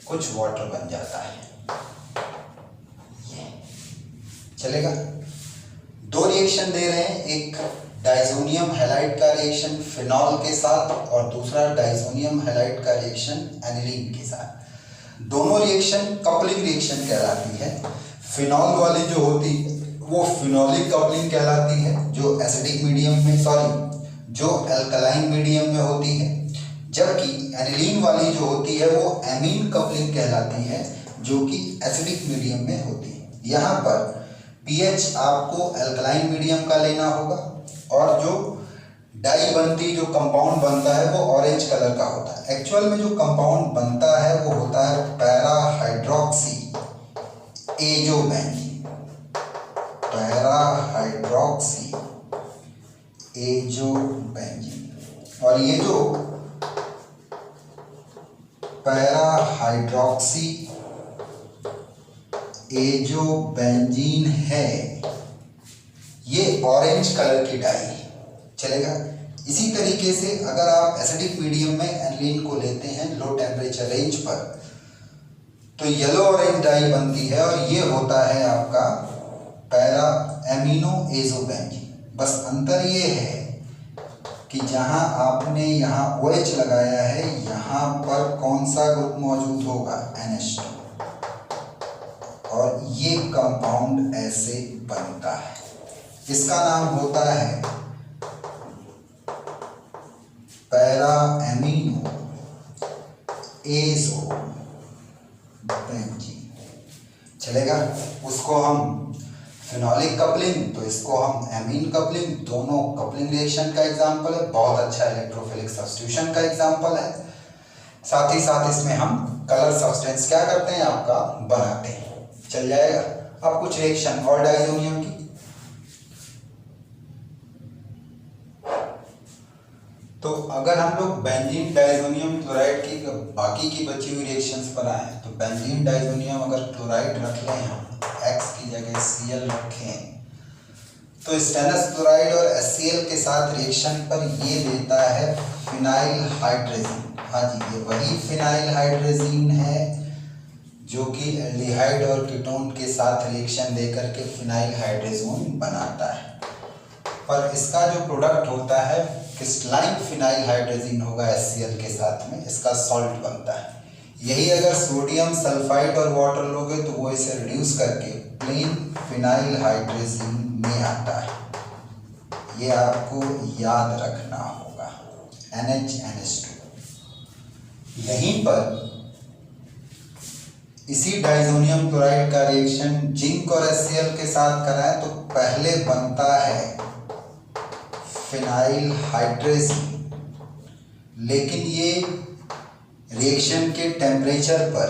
कुछ वाटर बन जाता है, ये चलेगा। दो रिएक्शन दे रहे हैं, एक डाइजोनियम हैलाइड का रिएक्शन फिनॉल के साथ और दूसरा डाइजोनियम हैलाइड का रिएक्शन एनिलीन के साथ। दोनों रिएक्शन कपलिंग रिएक्शन कहलाती है। फिनॉल वाली जो होती है वो फिनोलिक कपलिंग कहलाती है, जो एसिडिक मीडियम में जो अल्कलाइन मीडियम में होती है, जबकि एनिलीन वाली जो होती है वो एमीन कपलिंग कहलाती है, जो कि एसिडिक मीडियम में होती है। यहाँ पर pH आपको अल्कलाइन मीडियम का लेना होगा और जो डाई बनती जो कंपाउंड बनता है वो ऑरेंज कलर का होता है। एक्चुअल में जो कंपाउंड बनता है वो होता है para hydroxy azobenzene, para hydroxy azobenzene. और ये जो पैरा हाइड्रोक्सी एजोबेंजीन है ये ऑरेंज कलर की डाई है, चलेगा। इसी तरीके से अगर आप एसिडिक मीडियम में एनिलीन को लेते हैं लो टेम्परेचर रेंज पर तो येलो ऑरेंज डाई बनती है और ये होता है आपका पैरा एमिनो एजोबेंजीन। बस अंतर ये है कि जहां आपने यहाँ OH लगाया है यहाँ पर कौन सा ग्रुप मौजूद होगा, NH2, और ये कंपाउंड ऐसे बनता है। इसका नाम होता है पैरा एमिनो एजोबेंजीन। चलेगा। उसको हम फिनोलिक कपलिंग, तो इसको हम एमीन कपलिंग, दोनों कपलिंग रिएक्शन का एग्जांपल है, बहुत अच्छा इलेक्ट्रोफिलिक सब्स्टिट्यूशन का एग्जांपल है। साथ ही साथ इसमें हम कलर सब्सटेंस क्या करते हैं, आपका बनाते हैं। चल जाएगा। अब कुछ रिएक्शन और डाइजोनियम की। तो अगर हम लोग बेंजीन डाइजोनियम क्लोराइड की बाकी की बची हुई रिएक्शंस पर आए, तो बेंजीन डाइजोनियम अगर क्लोराइड रख लें हम, X की जगह Cl रखें, तो स्टेनस क्लोराइड और HCl के साथ रिएक्शन पर ये देता है फिनाइल हाइड्रेजीन। हाँ जी, ये वही फिनाइल हाइड्रेजीन है जो कि एल्डिहाइड और कीटोन के साथ रिएक्शन देकर के फिनाइल हाइड्रेजोन बनाता है। पर इसका जो प्रोडक्ट होता है क्रिस्टलाइन फिनाइल हाइड्रेजीन होगा HCl के साथ में, इसका सॉल्ट बनता है। यही अगर सोडियम सल्फाइड और वाटर लोगे तो वो इसे रिड्यूस करके प्लेन फिनाइल हाइड्रेजीन में आता है। ये आपको याद रखना होगा, NH2। यहीं पर इसी डाइजोनियम क्लोराइड का रिएक्शन जिंक और HCl के साथ कराएं तो पहले बनता है फिनाइल हाइड्रेजीन, लेकिन ये रिएक्शन के टेम्परेचर पर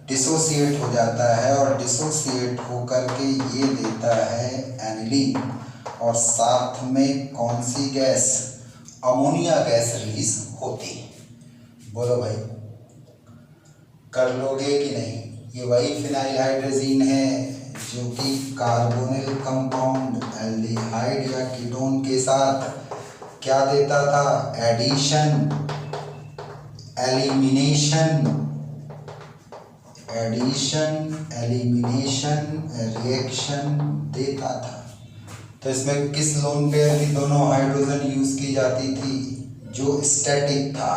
डिसोसिएट हो जाता है और डिसोसिएट होकर के ये देता है एनिलीन, और साथ में कौन सी गैस, अमोनिया गैस रिलीज होती है। बोलो भाई, कर लोगे कि नहीं। ये वही फिनाइल हाइड्रेजीन है जो कि कार्बोनिल कंपाउंड एल्डिहाइड या कीटोन के साथ क्या देता था, एडिशन, एलिमिनेशन रिएक्शन देता था। तो इसमें किस लोन पेयर की दोनों हाइड्रोजन यूज की जाती थी, जो स्टैटिक था,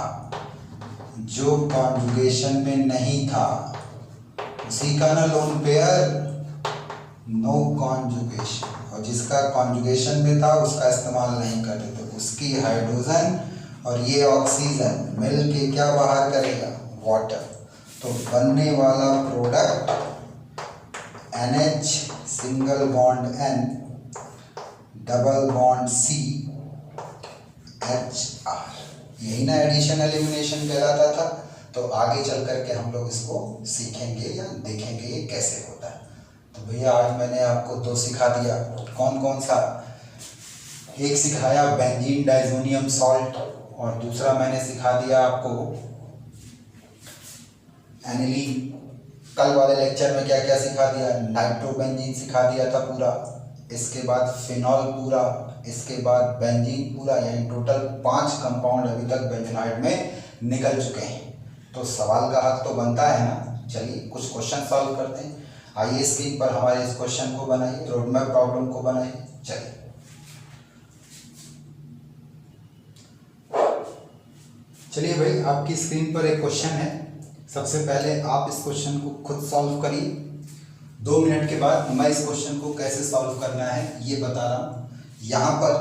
जो कॉन्जुगेशन में नहीं था, उसी का ना लोन पेयर, नो कॉन्जुगेशन, और जिसका कॉन्जुगेशन में था उसका इस्तेमाल नहीं करते थे। उसकी हाइड्रोजन और ये ऑक्सीजन मिल के क्या बाहर करेगा, वाटर। तो बनने वाला product NH single bond N double bond C HR, यही ना एडिशन एलिमिनेशन कहलाता था। तो आगे चल करके हम लोग इसको सीखेंगे या देखेंगे ये कैसे होता है। तो भैया आज मैंने आपको दो सिखा दिया, कौन कौन सा, एक सिखाया बेंजीन डाइजोनियम सॉल्ट, और दूसरा मैंने सिखा दिया आपको एनिलीन। कल वाले लेक्चर में क्या क्या सिखा दिया, नाइट्रोबेंजीन सिखा दिया था पूरा, इसके बाद फिनॉल पूरा, इसके बाद बेंजीन पूरा, यानी टोटल 5 कंपाउंड अभी तक बेंजीनॉइड में निकल चुके हैं। तो सवाल का हक तो बनता है ना। चलिए कुछ क्वेश्चन सॉल्व करते हैं। आइए स्क्रीन पर हमारे इस क्वेश्चन को बनाइए, रोडमैप प्रॉब्लम को बनाइए। चलिए भाई, आपकी स्क्रीन पर एक क्वेश्चन है। सबसे पहले आप इस क्वेश्चन को खुद सॉल्व करिए। 2 मिनट के बाद मैं इस क्वेश्चन को कैसे सॉल्व करना है ये बता रहा हूँ। यहाँ पर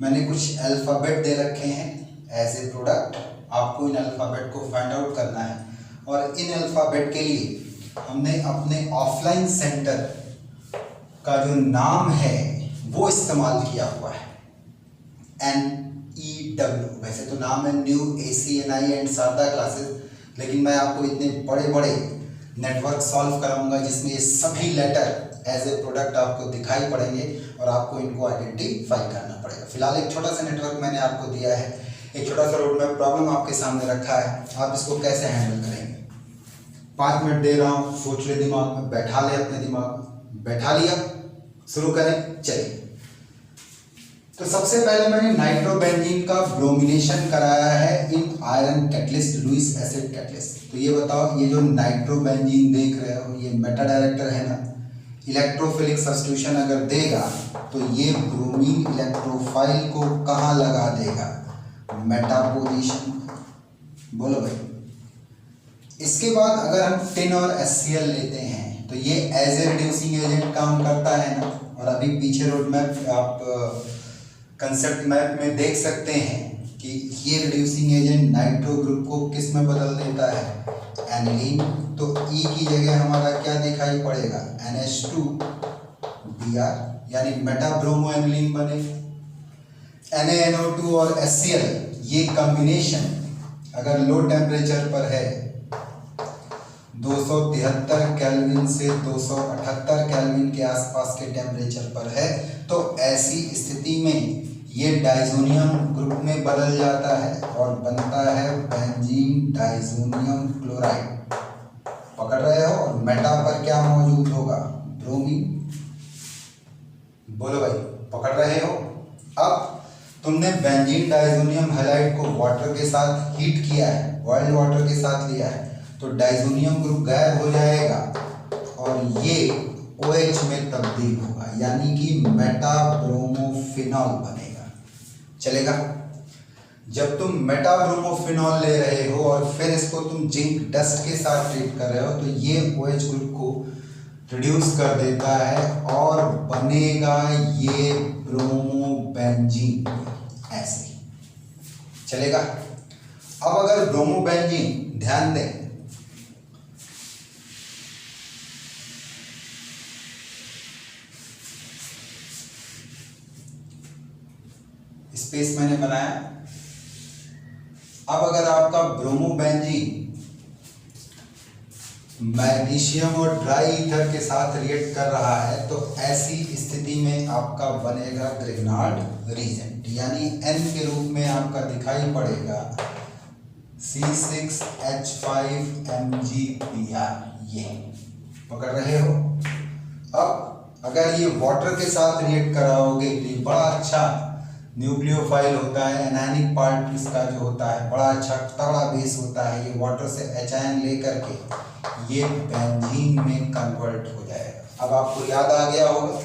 मैंने कुछ अल्फ़ाबेट दे रखे हैं एज ए प्रोडक्ट, आपको इन अल्फ़ाबेट को फाइंड आउट करना है। और इन अल्फ़ाबेट के लिए हमने अपने ऑफलाइन सेंटर का जो नाम है वो इस्तेमाल किया हुआ है, NEW। वैसे तो नाम है new ACNI and Sharda classes, लेकिन मैं आपको इतने बड़े बड़े नेटवर्क सॉल्व कराऊंगा जिसमें ये सभी लेटर एज ए प्रोडक्ट आपको दिखाई पड़ेंगे और आपको इनको आइडेंटिफाई करना पड़ेगा। फिलहाल एक छोटा सा नेटवर्क मैंने आपको दिया है, एक छोटा सा रोडमैप प्रॉब्लम आपके सामने रखा है, आप इसको कैसे हैंडल करेंगे। 5 मिनट दे रहा हूँ, सोच ले, दिमाग में बैठा ले, अपने दिमाग में बैठा लिया, शुरू करें। चलिए, तो सबसे पहले मैंने नाइट्रोबेंजीन का ब्रोमिनेशन कराया है in iron catalyst, Lewis acid catalyst. तो ये बताओ, ये जो नाइट्रोबेंजीन देख रहे हो ये मेटा डायरेक्टर है ना, इलेक्ट्रोफिलिक सब्स्टिट्यूशन अगर देगा तो ये ब्रोमीन इलेक्ट्रोफाइल को कहाँ लगा देगा, मेटा पोजीशन। बोलो भाई। इसके बाद अगर हम टिन और HCl लेते हैं तो ये एज ए रिड्यूसिंग एजेंट काम करता है ना। और अभी पीछे रोड मैप आप कंसेप्ट मैप में देख सकते हैं कि ये रिड्यूसिंग एजेंट नाइट्रो ग्रुप को किस में बदल देता है, एनिलीन। तो E की जगह हमारा क्या दिखाई पड़ेगा, NH2Br, यानी मेटा ब्रोमो एनिलीन बनेगा। NaNO2 और HCl ये कॉम्बिनेशन अगर लो टेम्परेचर पर है 273 केल्विन से 278 केल्विन के आसपास के टेम्परेचर पर है, तो ऐसी स्थिति में ये डाइजोनियम ग्रुप में बदल जाता है और बनता है बेंजीन डाइजोनियम क्लोराइड। पकड़ रहे हो। और मेटा पर क्या मौजूद होगा, ब्रोमीन। बोलो भाई, पकड़ रहे हो। अब तुमने बेंजीन डाइजोनियम हैलाइड को वाटर के साथ हीट किया है, बॉइल्ड वाटर के साथ लिया है, तो डाइजोनियम ग्रुप गायब हो जाएगा और ये OH में तब्दील होगा, यानी कि मेटा ब्रोमोफिनॉल बनेगा। चलेगा। जब तुम मेटा ब्रोमोफिनॉल ले रहे हो और फिर इसको तुम जिंक डस्ट के साथ ट्रीट कर रहे हो तो ये OH ग्रुप को रिड्यूस कर देता है और बनेगा ये ब्रोमोबेंजीन। ऐसे चलेगा। अब अगर ब्रोमोबेंजीन, ध्यान दें, स्पेस मैंने बनाया। अब अगर आपका ब्रोमोबेंजीन मैग्नीशियम और ड्राई ईथर के साथ रिएक्ट कर रहा है तो ऐसी स्थिति में आपका बनेगा ग्रिग्नार्ड रीजेंट, यानी N के रूप में आपका दिखाई पड़ेगा C6H5MgBr। ये पकड़ रहे हो। अब अगर ये वाटर के साथ रिएक्ट कराओगे तो ये बड़ा अच्छा न्यूक्लियोफाइल होता है, एनायनिक पार्ट इसका जो होता है बड़ा अच्छा तगड़ा बेस होता है। ये वाटर से H लेकर के ये बेंजीन में कन्वर्ट हो जाएगा। अब आपको याद आ गया होगा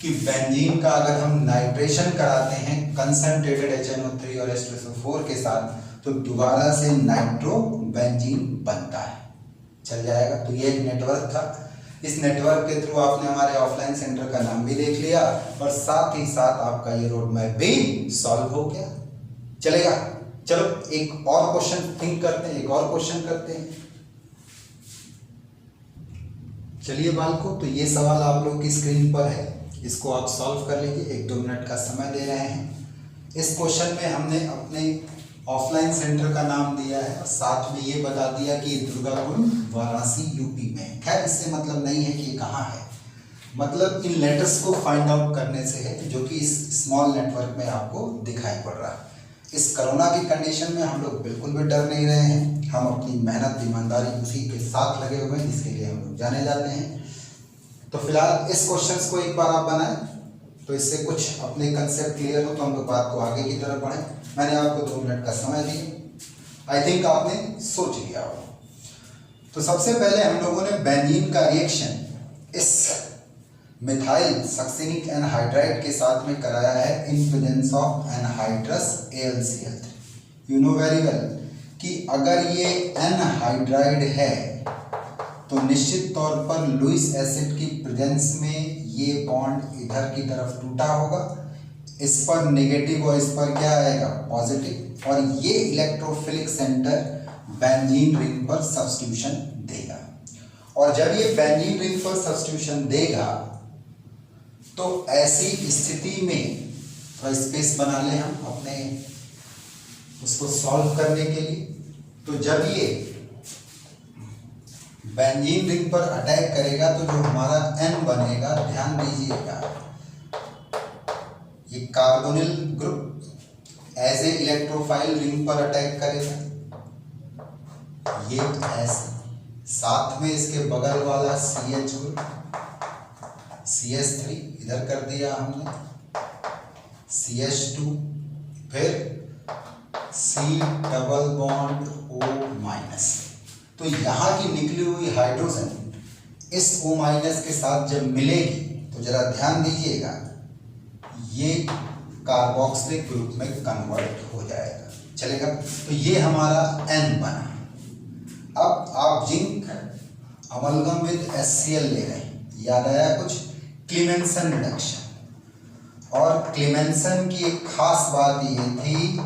कि बेंजीन का अगर हम नाइट्रेशन कराते हैं कंसंट्रेटेड HNO3 और H2SO4 के साथ तो दोबारा से नाइट्रो बेंजीन बनता है। चल जाएगा। तो ये एक नेटवर्क था। इस नेटवर्क के थ्रू आपने हमारे ऑफलाइन सेंटर का नाम भी देख लिया और साथ ही साथ आपका ये रोड मैप भी सॉल्व हो गया। चलेगा। चलो एक और क्वेश्चन थिंक करते हैं, एक और क्वेश्चन करते हैं। चलिए बालको, तो ये सवाल आप लोग की स्क्रीन पर है, इसको आप सॉल्व कर लीजिए। 1-2 मिनट का समय दे रहे हैं। इस क्वेश्चन में हमने अपने ऑफलाइन सेंटर का नाम दिया है और साथ में ये बता दिया कि दुर्गाकुंड वाराणसी यूपी में। खैर इससे मतलब नहीं है कि ये कहाँ है, मतलब इन लेटर्स को फाइंड आउट करने से है, जो कि इस स्मॉल नेटवर्क में आपको दिखाई पड़ रहा है। इस कोरोना की कंडीशन में हम लोग बिल्कुल भी डर नहीं रहे हैं। हम अपनी मेहनत ईमानदारी उसी के साथ लगे हुए हैं जिसके लिए हम लोग जाने जाते हैं। तो फिलहाल इस क्वेश्चंस को एक बार आप बनाएं तो इससे कुछ अपने कंसेप्ट क्लियर हो तो हम लोग बात को आगे की तरफ बढ़ें। मैंने आपको 2 मिनट का समय दिया, आई थिंक आपने सोच लिया हो। तो सबसे पहले हम लोगों ने बेंजीन का रिएक्शन इस मिथाइल सक्सिनिक एनहाइड्राइड के साथ में कराया है in presence of anhydrous AlCl3। You know very well कि अगर ये एनहाइड्राइड है तो निश्चित तौर पर लुईस एसिड की प्रेजेंस में ये बॉन्ड इधर की तरफ टूटा होगा, इस पर नेगेटिव और इस पर क्या आएगा पॉजिटिव, और ये इलेक्ट्रोफिलिक सेंटर बेंजीन रिंग पर सब्स्टिट्यूशन देगा। और जब ये बेंजीन रिंग पर सब्स्टिट्यूशन देगा तो ऐसी स्थिति में थोड़ा स्पेस बना लें हम अपने उसको सॉल्व करने के लिए। तो जब ये बेंजीन रिंग पर अटैक करेगा तो जो हमारा N बनेगा, ध्यान दीजिएगा, ये carbonyl group as a electrophile ring पर अटैक करेगा, ये ऐसे, साथ में इसके बगल वाला CH ग्रुप CH3 इधर कर दिया हमने, CH2, फिर C double bond O minus. तो यहाँ की निकली हुई हाइड्रोजन इस O माइनस के साथ जब मिलेगी तो जरा ध्यान दीजिएगा, ये कार्बोक्सिलिक ग्रुप में कन्वर्ट हो जाएगा। चलेगा, तो ये हमारा N बना। अब आप जिंक अमलगम विद HCl ले रहे हैं, याद आया कुछ? क्लीमेंसन रिडक्शन। और क्लीमेंसन की एक खास बात ये थी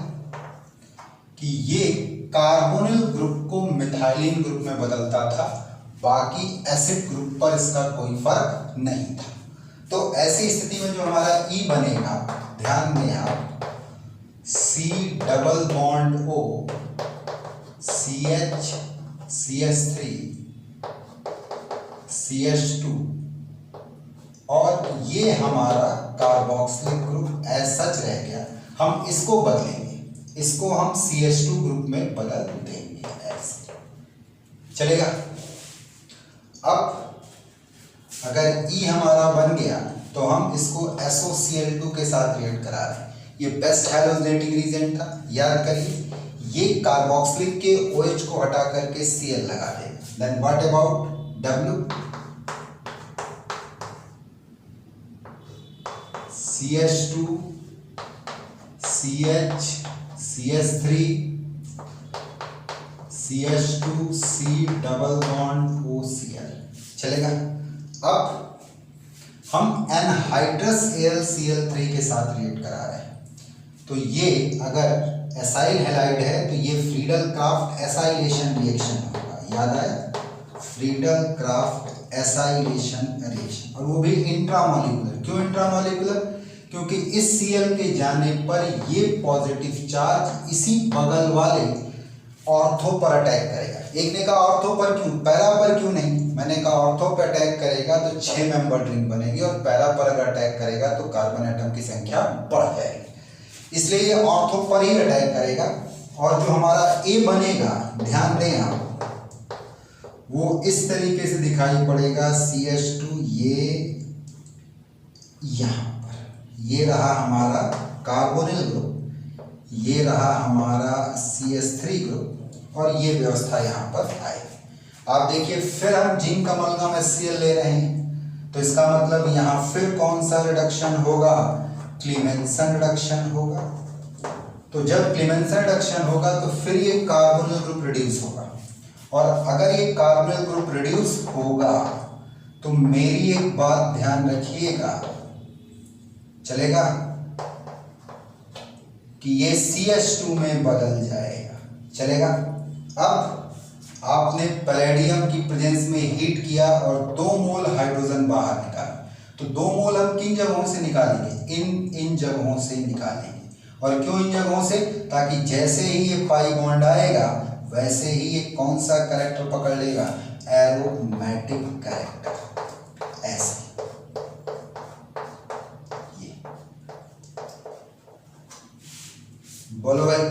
कि ये कार्बोनिल ग्रुप को मिथाइलिन ग्रुप में बदलता था, बाकी एसिड ग्रुप पर इसका कोई फर्क नहीं था। तो ऐसी स्थिति में जो हमारा E बनेगा, ध्यान दें आप, C double bond O CH CH3 CH2, और ये हमारा कार्बोक्सिलिक ग्रुप एज सच रह गया। हम इसको बदलेंगे, इसको हम CH2 ग्रुप में बदल देंगे ऐसे। चलेगा। अब अगर E हमारा बन गया तो हम इसको SOCl2 के साथ रिएक्ट करा रहे हैं। ये बेस्ट हैलोजेनेटिंग रीजन था, याद करिए। ये कार्बोक्सिलिक के OH को हटा करके Cl लगा देगा। Then what about W? CH2 CH CH3 CH2 C double bond OCl। चलेगा। अब हम एनहाइड्रस AlCl3 के साथ रिएक्ट करा रहे हैं, तो ये अगर एसाइल हैलाइड है तो ये फ्रीडल क्राफ्ट एसाइलेशन रिएक्शन होगा। याद आया? फ्रीडल क्राफ्ट एसाइलेशन रिएक्शन, और वो भी इंट्रामोलिकुलर। क्यों इंट्रामोलिकुलर? क्योंकि इस Cl के जाने पर ये पॉजिटिव चार्ज इसी बगल वाले ऑर्थो पर अटैक करेगा। एक ने कहा ऑर्थो पर क्यों, पैरा पर क्यों नहीं? मैंने कहा ऑर्थो पर अटैक करेगा तो 6 मेंबर रिंग बनेगी, और पैरा पर अगर अटैक करेगा तो कार्बन एटम की संख्या बढ़ जाएगी, इसलिए ये ऑर्थो पर ही अटैक करेगा। और जो हमारा A बनेगा, ध्यान दें आप, वो इस तरीके से दिखाई पड़ेगा। CH2 ये यहाँ पर, ये रहा हमारा कार्बोनिल ग्रुप, ये रहा हमारा CH3 ग्रुप, और ये व्यवस्था यहाँ पर आएगी। आप देखिए, फिर हम जिंक अमलगम HCl ले रहे हैं, तो इसका मतलब यहाँ फिर कौन सा रिडक्शन होगा? क्लीमेंसन रिडक्शन होगा। तो जब क्लीमेंसन रिडक्शन होगा तो फिर ये कार्बोनिल ग्रुप रिड्यूस होगा, और अगर ये कार्बोनिल ग्रुप रिड्यूस होगा तो मेरी एक बात ध्यान रखिएगा, चलेगा, कि ये CH2 में बदल जाएगा। चलेगा। अब आपने पैलेडियम की प्रेजेंस में हीट किया और 2 मोल हाइड्रोजन बाहर निकाला, तो 2 मोल हम किन जगहों से निकालेंगे? इन जगहों से निकालेंगे। और क्यों इन जगहों से? ताकि जैसे ही ये पाई बॉन्ड आएगा वैसे ही ये कौन सा कैरेक्टर पकड़ लेगा? Aromatic character. ऐसे ये बोलो भाई।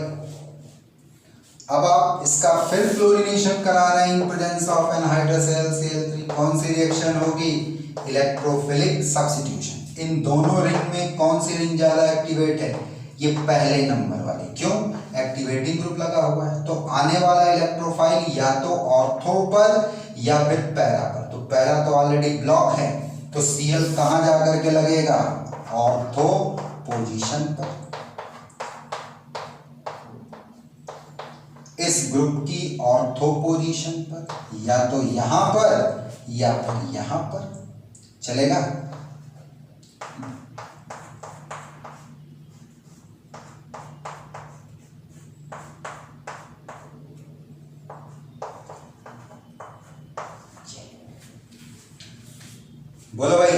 अब आप इसका फिर फ्लोरिनेशन करा रहे हैं in presence of anhydrous AlCl3। कौन सी रिएक्शन होगी? Electrophilic substitution. इन दोनों रिंग में कौन सी रिंग ज्यादा एक्टिवेट है? ये पहले नंबर वाली। क्यों? एक्टिवेटिंग ग्रुप लगा हुआ है, तो आने वाला इलेक्ट्रोफाइल या तो ऑर्थो पर या फिर पैरा पर। तो पैरा तो ऑलरेडी ब्लॉक है, तो Cl कहां जाकर के लगेगा? ऑर्थो पोजीशन पर। इस ग्रुप की ऑर्थो पोजीशन पर, या तो यहां पर या फिर यहां पर। चलेगा। बोलो भाई,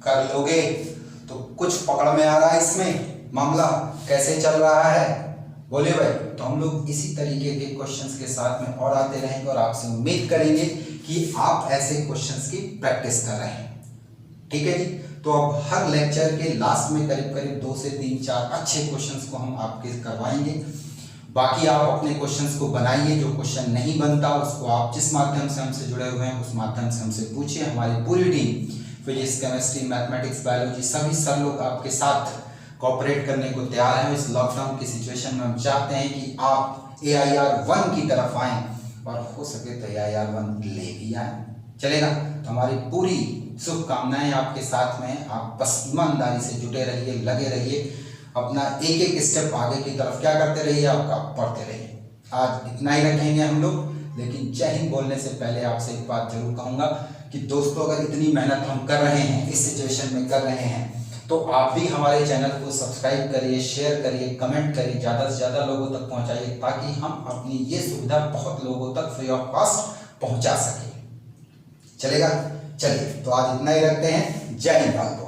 कर लोगे? तो कुछ पकड़ में आ रहा है इसमें? मामला कैसे चल रहा है? बोलिए भाई। तो हम लोग इसी तरीके के क्वेश्चंस के साथ में और आते रहेंगे, और आपसे उम्मीद करेंगे कि आप ऐसे क्वेश्चंस की प्रैक्टिस कर रहे हैं। ठीक है जी। तो अब हर लेक्चर के लास्ट में करीब करीब 2 से 3-4 अच्छे क्वेश्चंस को हम आपके करवाएंगे। बाकी आप अपने क्वेश्चंस को बनाइए, जो क्वेश्चन नहीं बनता उसको आप जिस माध्यम से हमसे जुड़े हुए हैं उस माध्यम से हमसे पूछिए। हमारी पूरी team physics, chemistry, mathematics, biology सभी सर लोग आपके साथ कोऑपरेट करने को तैयार हैं। इस लॉकडाउन की सिचुएशन में हम चाहते हैं कि आप AIR 1 की तरफ आएँ, और हो सके तो AIR 1 ले भी आएँ। चलेगा? तो हमारी पूरी शुभकामनाएं आपके साथ में। आप बस ईमानदारी से जुटे रहिए, लगे रहिए, अपना एक एक स्टेप आगे की तरफ क्या करते रहिए, आपका बढ़ते रहिए। आज इतना ही रखेंगे हम लोग, लेकिन जय हिंद बोलने से पहले आपसे एक बात जरूर कहूँगा कि दोस्तों, अगर इतनी मेहनत हम कर रहे हैं, इस सिचुएशन में कर रहे हैं, तो आप भी हमारे चैनल को सब्सक्राइब करिए, शेयर करिए, कमेंट करिए, ज़्यादा से ज़्यादा लोगों तक पहुँचाइए, ताकि हम अपनी ये सुविधा बहुत लोगों तक फ्री ऑफ कॉस्ट पहुँचा सकें। चलेगा? चलिए, तो आज इतना ही रखते हैं। जय हिंद।